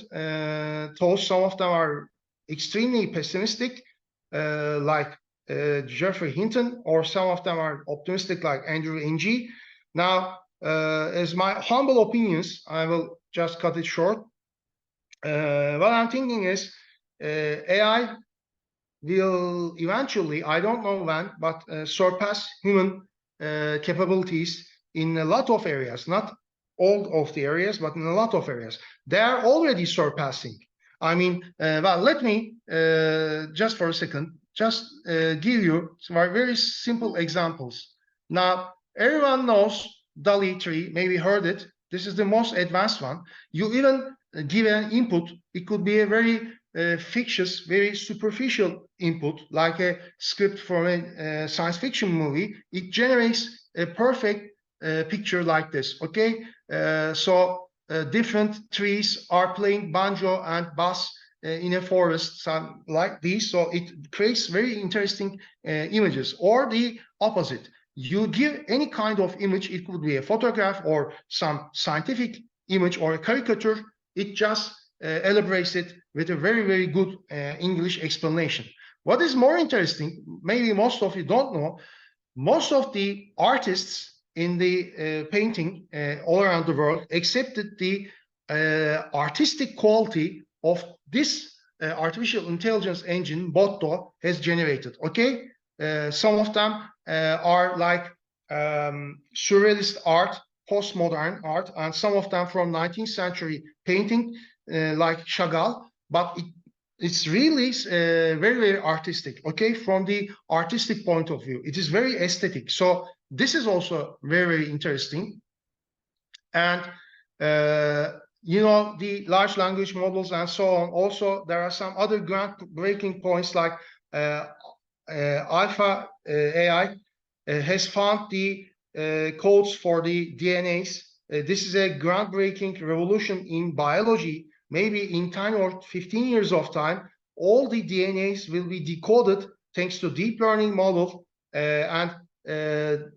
thoughts. Some of them are extremely pessimistic, like Geoffrey Hinton, or some of them are optimistic like Andrew Ng. Now, as my humble opinions, I will just cut it short. What I'm thinking is AI will eventually, I don't know when, but surpass human capabilities in a lot of areas, not all of the areas, but in a lot of areas. They are already surpassing. I mean, well, let me, just for a second, just give you some very simple examples. Now, everyone knows DALL-E 3, maybe heard it. This is the most advanced one. You even give an input. It could be a very fictitious, very superficial input, like a script from a science fiction movie. It generates a perfect picture like this, okay? So different trees are playing banjo and bass in a forest, some like this. So it creates very interesting images. Or the opposite. You give any kind of image, it could be a photograph or some scientific image or a caricature, it just elaborates it with a very, very good English explanation. What is more interesting, maybe most of you don't know, most of the artists in the painting all around the world accepted the artistic quality of this artificial intelligence engine Botto has generated, okay? Some of them are like surrealist art, postmodern art, and some of them from 19th century painting like Chagall, but it's really very, very artistic, okay? From the artistic point of view, it is very aesthetic. So this is also very, very interesting. And you know, the large language models and so on. Also, there are some other groundbreaking points like Alpha AI has found the codes for the DNAs. This is a groundbreaking revolution in biology. Maybe in 10 or 15 years of time, all the DNAs will be decoded thanks to deep learning model, and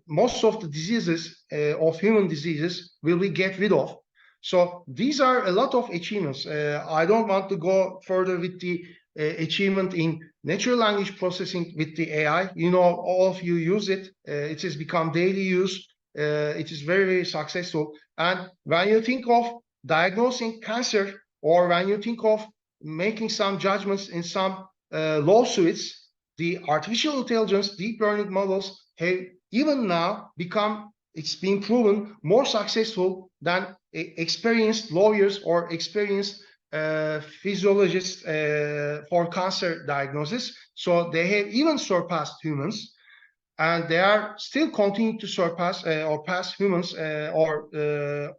most of the diseases of human diseases will be get rid of. So these are a lot of achievements. I don't want to go further with the achievement in natural language processing with the AI. You know, all of you use it. It has become daily use. It is very, very successful. And when you think of diagnosing cancer, or when you think of making some judgments in some lawsuits, the artificial intelligence, deep learning models have even now become, it's been proven, more successful than experienced lawyers or experienced physiologists for cancer diagnosis. So they have even surpassed humans, and they are still continuing to surpass or pass humans or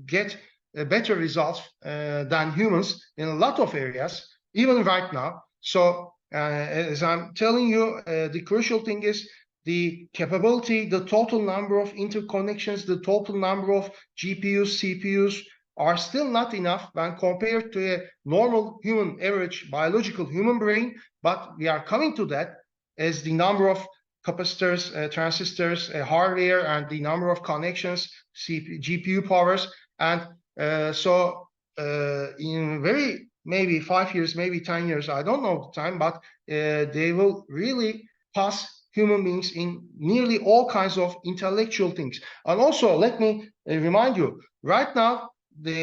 get better results than humans in a lot of areas, even right now. So as I'm telling you, the crucial thing is the capability, the total number of interconnections, the total number of GPUs, CPUs are still not enough when compared to a normal human, average biological human brain. But we are coming to that as the number of capacitors, transistors, hardware, and the number of connections, GPU powers. And so in very, maybe 5 years, maybe 10 years, I don't know the time, but they will really pass human beings in nearly all kinds of intellectual things. And also, let me remind you, right now,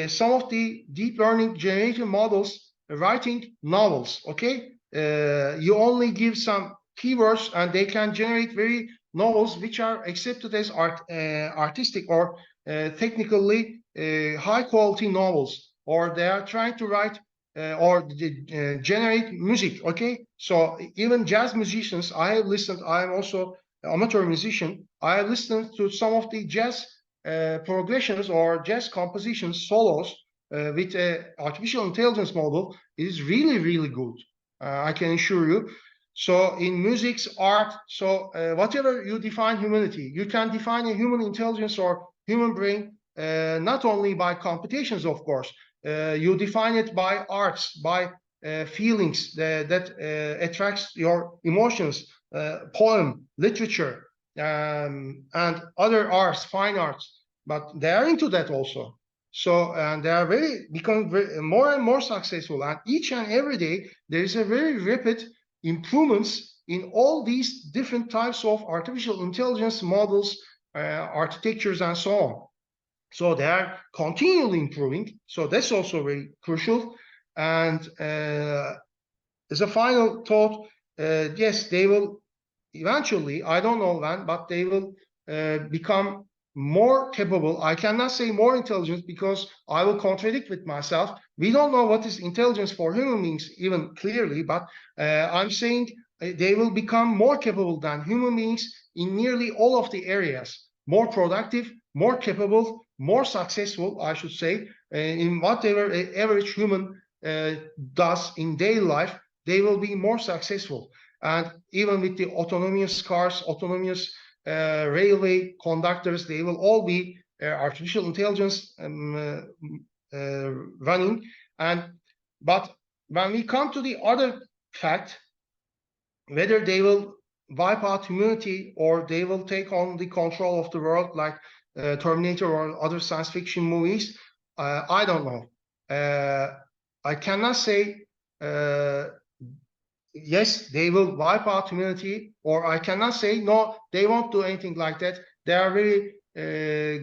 some of the deep learning generative models are writing novels, okay? You only give some keywords and they can generate very novels which are accepted as artistic or technically high quality novels, or they are trying to write or generate music, okay? So even jazz musicians, I have listened, I am also an amateur musician, I have listened to some of the jazz progressions or jazz compositions, solos with an artificial intelligence model. It is really, really good, I can assure you. So in music's art, so whatever you define humanity, you can define a human intelligence or human brain not only by computations, of course. You define it by arts, by feelings that attracts your emotions, poem, literature, and other arts, fine arts. But they are into that also. So, and they are becoming more and more successful. And each and every day, there is a very rapid improvements in all these different types of artificial intelligence models, architectures, and so on. So they are continually improving. So that's also very crucial. And as a final thought, yes, they will eventually, I don't know when, but they will become more capable. I cannot say more intelligent because I will contradict with myself. We don't know what is intelligence for human beings even clearly, but I'm saying they will become more capable than human beings in nearly all of the areas, more productive, more capable, more successful, I should say, in whatever average human does in daily life. They will be more successful. And even with the autonomous cars, autonomous railway conductors, they will all be artificial intelligence running. But when we come to the other fact, whether they will wipe out humanity or they will take on the control of the world like Terminator or other science fiction movies, I don't know. I cannot say yes, they will wipe out humanity, or I cannot say no, they won't do anything like that. They are very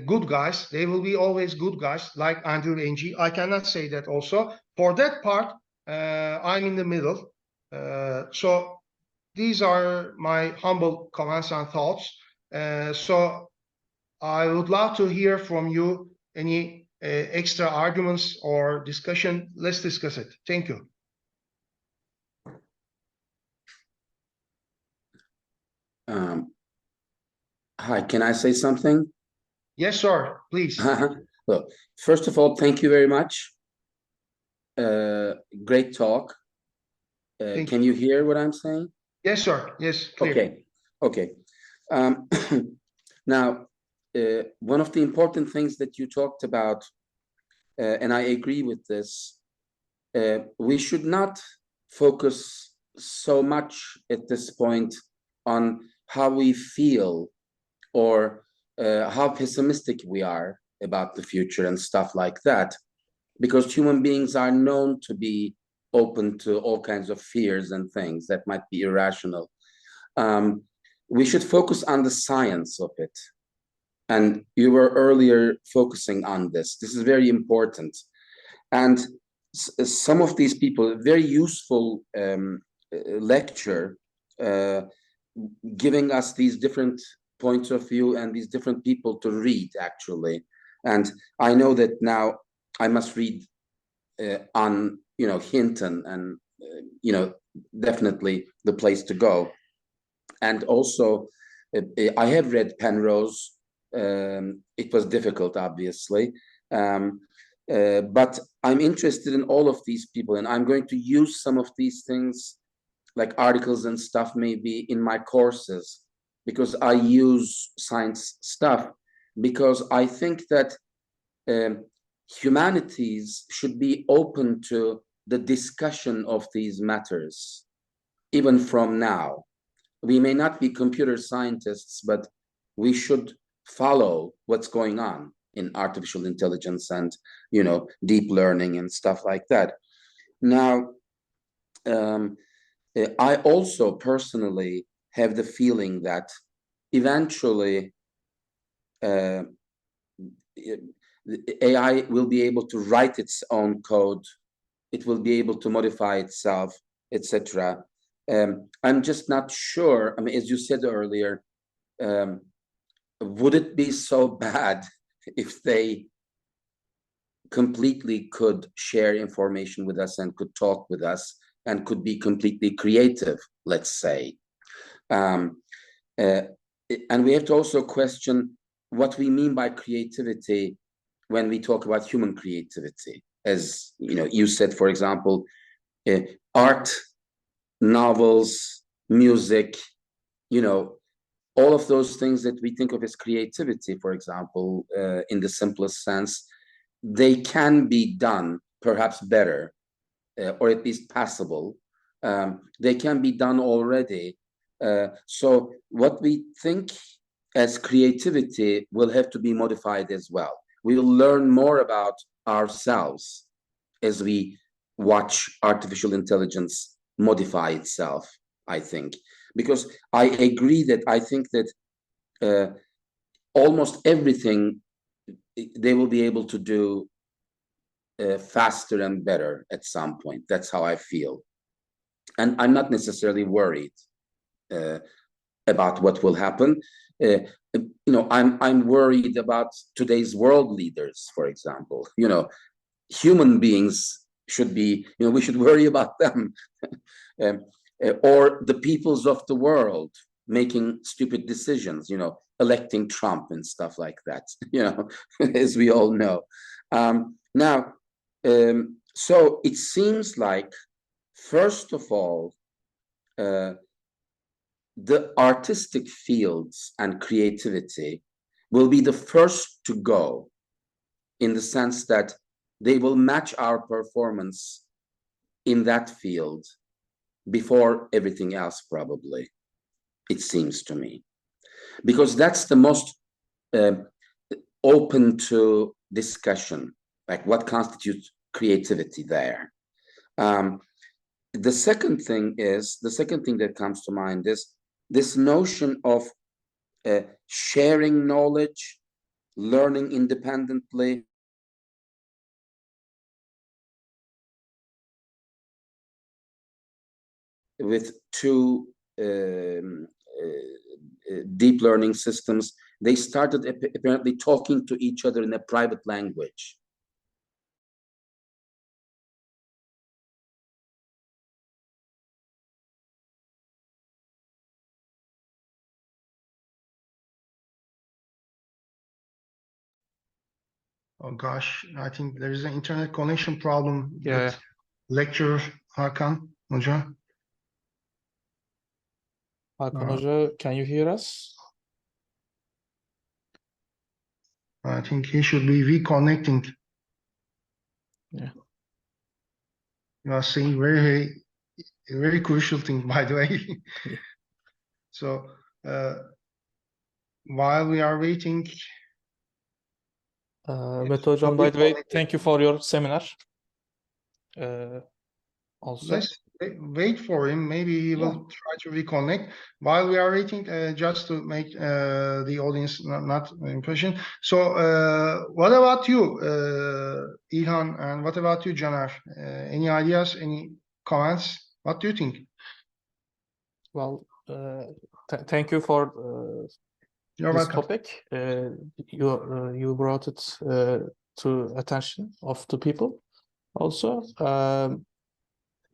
good guys. They will be always good guys, like Andrew Ng. I cannot say that also. For that part, I'm in the middle. So these are my humble comments and thoughts. So I would love to hear from you any extra arguments or discussion. Let's discuss it. Thank you. Hi, can I say something? Yes, sir, please. Look, first of all, thank you very much. Great talk. Can you hear what I'm saying? Yes, sir. Yes, clear. Okay. Now, one of the important things that you talked about, and I agree with this, we should not focus so much at this point on how we feel or how pessimistic we are about the future and stuff like that, because human beings are known to be open to all kinds of fears and things that might be irrational. We should focus on the science of it. And you were earlier focusing on this. This is very important. And some of these people, very useful lecture, giving us these different points of view and these different people to read, actually. And I know that now I must read on, Hinton and, definitely the place to go. And also, I have read Penrose. It was difficult, obviously. But I'm interested in all of these people, and I'm going to use some of these things, like articles and stuff, maybe in my courses, because I use science stuff, because I think that humanities should be open to the discussion of these matters, even from now. We may not be computer scientists, but we should follow what's going on in artificial intelligence and, deep learning and stuff like that. Now, I also personally have the feeling that eventually AI will be able to write its own code. It will be able to modify itself, etc. I'm just not sure. I mean, as you said earlier, would it be so bad if they completely could share information with us and could talk with us and could be completely creative, let's say? And we have to also question what we mean by creativity when we talk about human creativity. As you said, for example, art, novels, music, all of those things that we think of as creativity, for example, in the simplest sense, they can be done perhaps better, or at least passable. They can be done already. So what we think as creativity will have to be modified as well. We will learn more about ourselves as we watch artificial intelligence modify itself, I think. Because I agree that I think that almost everything they will be able to do faster and better at some point. That's how I feel. And I'm not necessarily worried about what will happen. I'm worried about today's world leaders, for example. Human beings should be, we should worry about them. Or the peoples of the world making stupid decisions, electing Trump and stuff like that, as we all know. Now, so it seems like, first of all, the artistic fields and creativity will be the first to go, in the sense that they will match our performance in that field before everything else, probably, it seems to me. Because that's the most open to discussion, like what constitutes creativity there. The second thing that comes to mind is this notion of sharing knowledge, learning independently, with two deep learning systems. They started apparently talking to each other in a private language. Oh gosh, I think there is an internet connection problem. Yeah. With lecturer Hakan Hoca. Hakan Hoca, can you hear us? I think he should be reconnecting. Yeah. You are saying very a very crucial thing, by the way. Yeah. So while we are waiting, Mete Hocam, by the way, thank you for your seminar. Also, let's wait for him. Maybe he will try to reconnect. While we are waiting, just to make the audience not impression. So what about you, İlhan, and what about you, Caner? Any ideas, any comments? What do you think? well, thank you for You're this welcome. topic. You brought it to attention of the people. Also,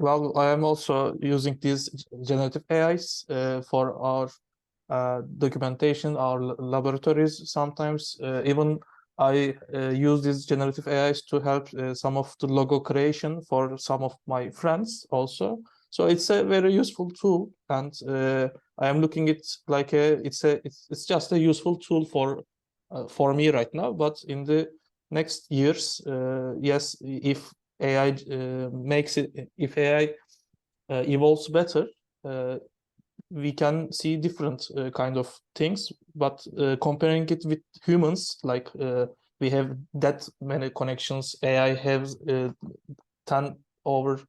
well, I am also using these generative AIs for our documentation, our laboratories. Sometimes even I use these generative AIs to help some of the logo creation for some of my friends also. So it's a very useful tool, and I am looking it like it's just a useful tool for me right now. But in the next years, yes, if AI if AI evolves better, we can see different kind of things. But comparing it with humans, like we have that many connections, AI has 10 over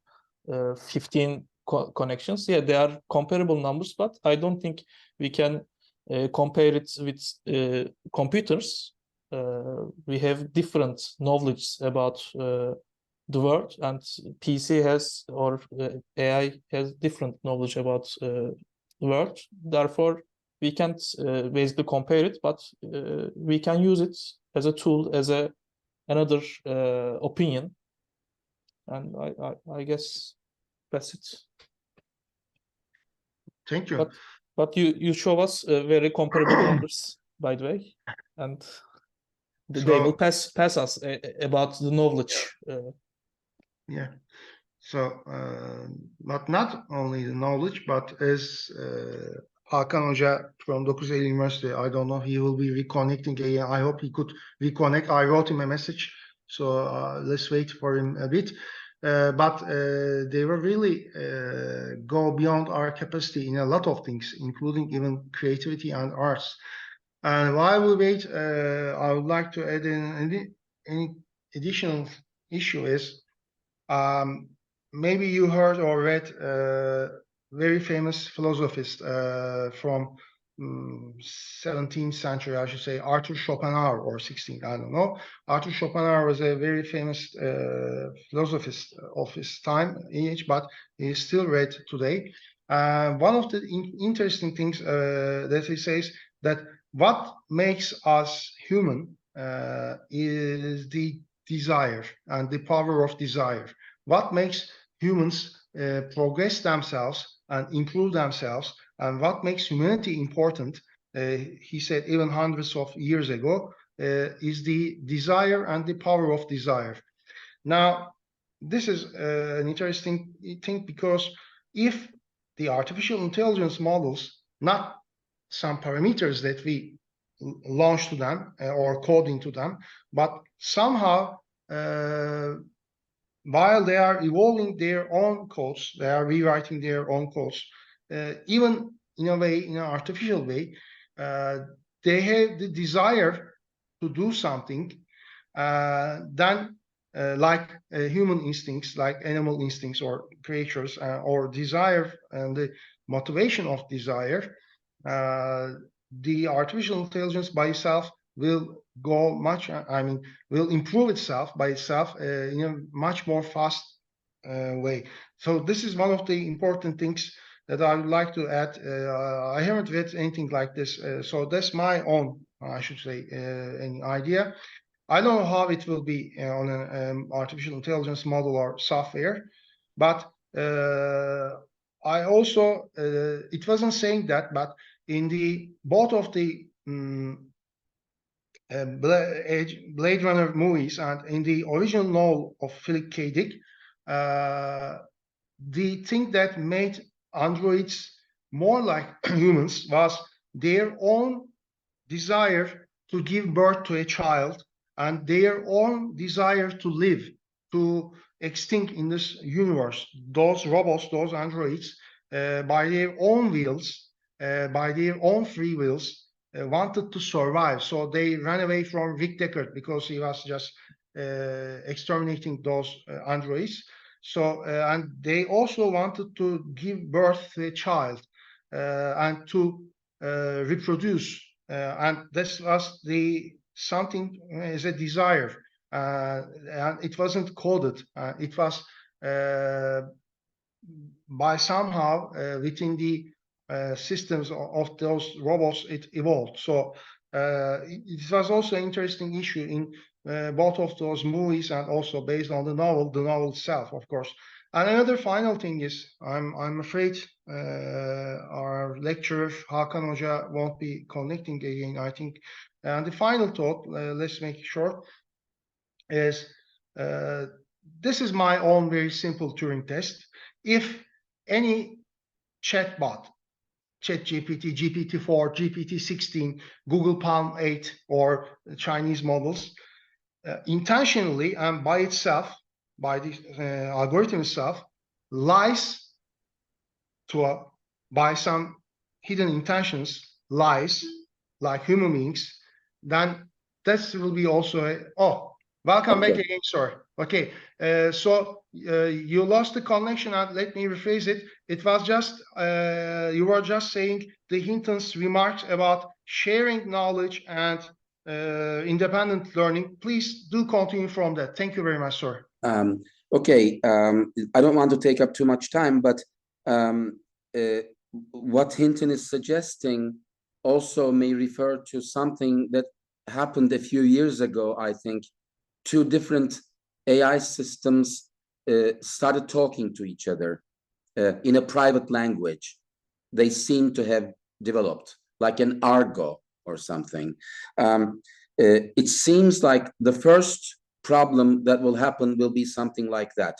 15 connections. Yeah, they are comparable numbers, but I don't think we can compare it with computers. We have different knowledge about the world, and PC has, or AI has, different knowledge about the world. Therefore, we can't basically compare it, but we can use it as a tool, as another opinion. And I guess that's it. Thank you. But you show us very comparable numbers, by the way, and they will pass us about the knowledge. Yeah. So, but not only the knowledge, but as Hakan Hoca from 9 Eylül University, I don't know, he will be reconnecting again. I hope he could reconnect. I wrote him a message, so let's wait for him a bit. But they will really go beyond our capacity in a lot of things, including even creativity and arts. And while we wait, I would like to add in any additional issue is, maybe you heard or read very famous philosophist from 17th century, I should say, Arthur Schopenhauer, or 16th, I don't know. Arthur Schopenhauer was a very famous philosophist of his time, age, but he is still read today. One of the interesting things that he says, that what makes us human is the desire and the power of desire. What makes humans progress themselves and improve themselves, and what makes humanity important, he said even hundreds of years ago, is the desire and the power of desire. Now, this is an interesting thing, because if the artificial intelligence models, not some parameters that we launch to them or code into them, but somehow while they are evolving their own codes, they are rewriting their own codes, even in a way, in an artificial way, they have the desire to do something, then like human instincts, like animal instincts or creatures, or desire and the motivation of desire, the artificial intelligence by itself will go much, will improve itself by itself in a much more fast way. So this is one of the important things that I would like to add. I haven't read anything like this, so that's my own, I should say, any idea. I don't know how it will be on an artificial intelligence model or software, but I also, it wasn't saying that, but in the both of the Blade Runner movies and in the original novel of Philip K. Dick, the thing that made androids more like humans was their own desire to give birth to a child and their own desire to live. to extinct in this universe. Those robots, those androids, by their own wills, by their own free wills, wanted to survive. So they ran away from Rick Deckard because he was just exterminating those androids. So and they also wanted to give birth to a child and to reproduce, and this was the something as a desire, and it wasn't coded. It was by somehow within the systems of those robots it evolved. So it was also an interesting issue in both of those movies, and also based on the novel itself, of course. And another final thing is, I'm afraid our lecturer Hakan Hoca won't be connecting again, I think. And the final thought, let's make it short, is this is my own very simple Turing test. If any chatbot, ChatGPT, GPT-4, GPT-16, Google Palm 8, or Chinese models, intentionally and by itself, by the algorithm itself, lies to by some hidden intentions, lies like human beings, then that will be also welcome back again, sir. Okay, so you lost the connection, and let me rephrase it. It was just you were just saying the Hinton's remarks about sharing knowledge and independent learning. Please do continue from that. Thank you very much, sir. Okay, I don't want to take up too much time, but what Hinton is suggesting also may refer to something that happened a few years ago. I think two different AI systems started talking to each other in a private language. They seem to have developed like an argot or something. It seems like the first problem that will happen will be something like that.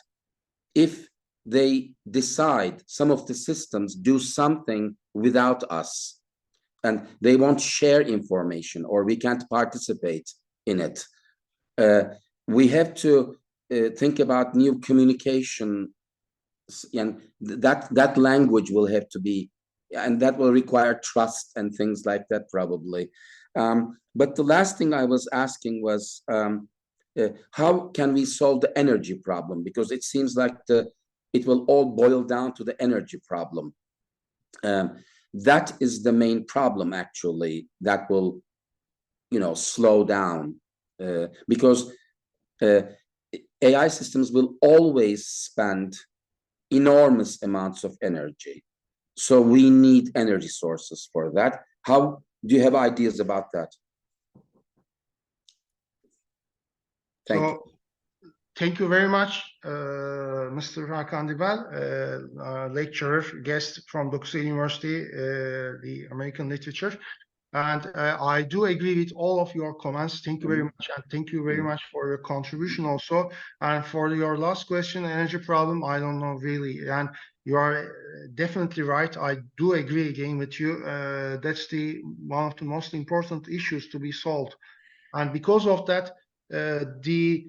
If they decide, some of the systems do something without us, and they won't share information, or we can't participate in it, we have to think about new communication, and that language will have to be, and that will require trust and things like that probably. But the last thing I was asking was, how can we solve the energy problem? Because it seems like it will all boil down to the energy problem. That is the main problem, actually, that will, slow down, because AI systems will always spend enormous amounts of energy. So we need energy sources for that. How do you have ideas about that? Thank you very much, Mr. Hakan Dibel, lecturer, guest from Dokusa University, the American literature. And I do agree with all of your comments. Thank you very much. And thank you very much for your contribution also. And for your last question, energy problem, I don't know really. And you are definitely right. I do agree again with you. That's one of the most important issues to be solved. And because of that, the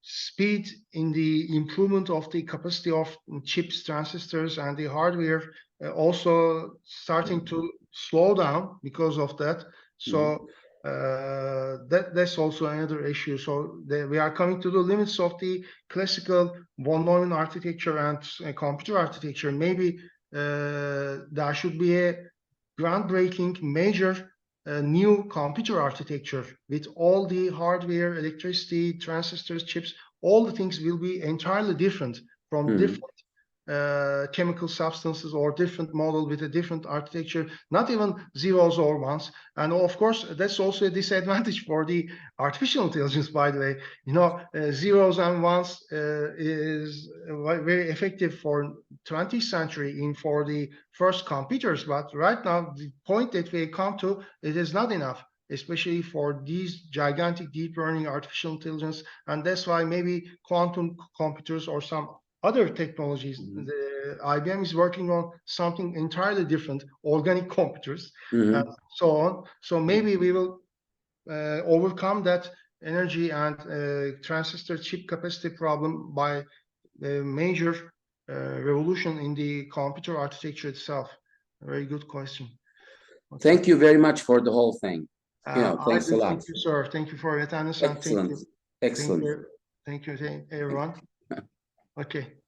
speed in the improvement of the capacity of chips, transistors, and the hardware also starting to slow down because of that. So that's also another issue. So we are coming to the limits of the classical von Neumann architecture and computer architecture. Maybe there should be a groundbreaking major new computer architecture with all the hardware, electricity, transistors, chips. All the things will be entirely different from different chemical substances, or different model with a different architecture, not even zeros or ones. And of course, that's also a disadvantage for the artificial intelligence, by the way. Zeros and ones is very effective for 20th century for the first computers, but right now the point that we come to, it is not enough, especially for these gigantic deep learning artificial intelligence. And that's why maybe quantum computers or some other technologies, the IBM is working on something entirely different, organic computers, and so on. So maybe we will overcome that energy and transistor chip capacity problem by the major revolution in the computer architecture itself? A very good question. Okay. Thank you very much for the whole thing. Thanks a lot. Thank you, sir. Thank you for your attendance. And Excellent. thank you. Excellent. Thank you, everyone. Okay.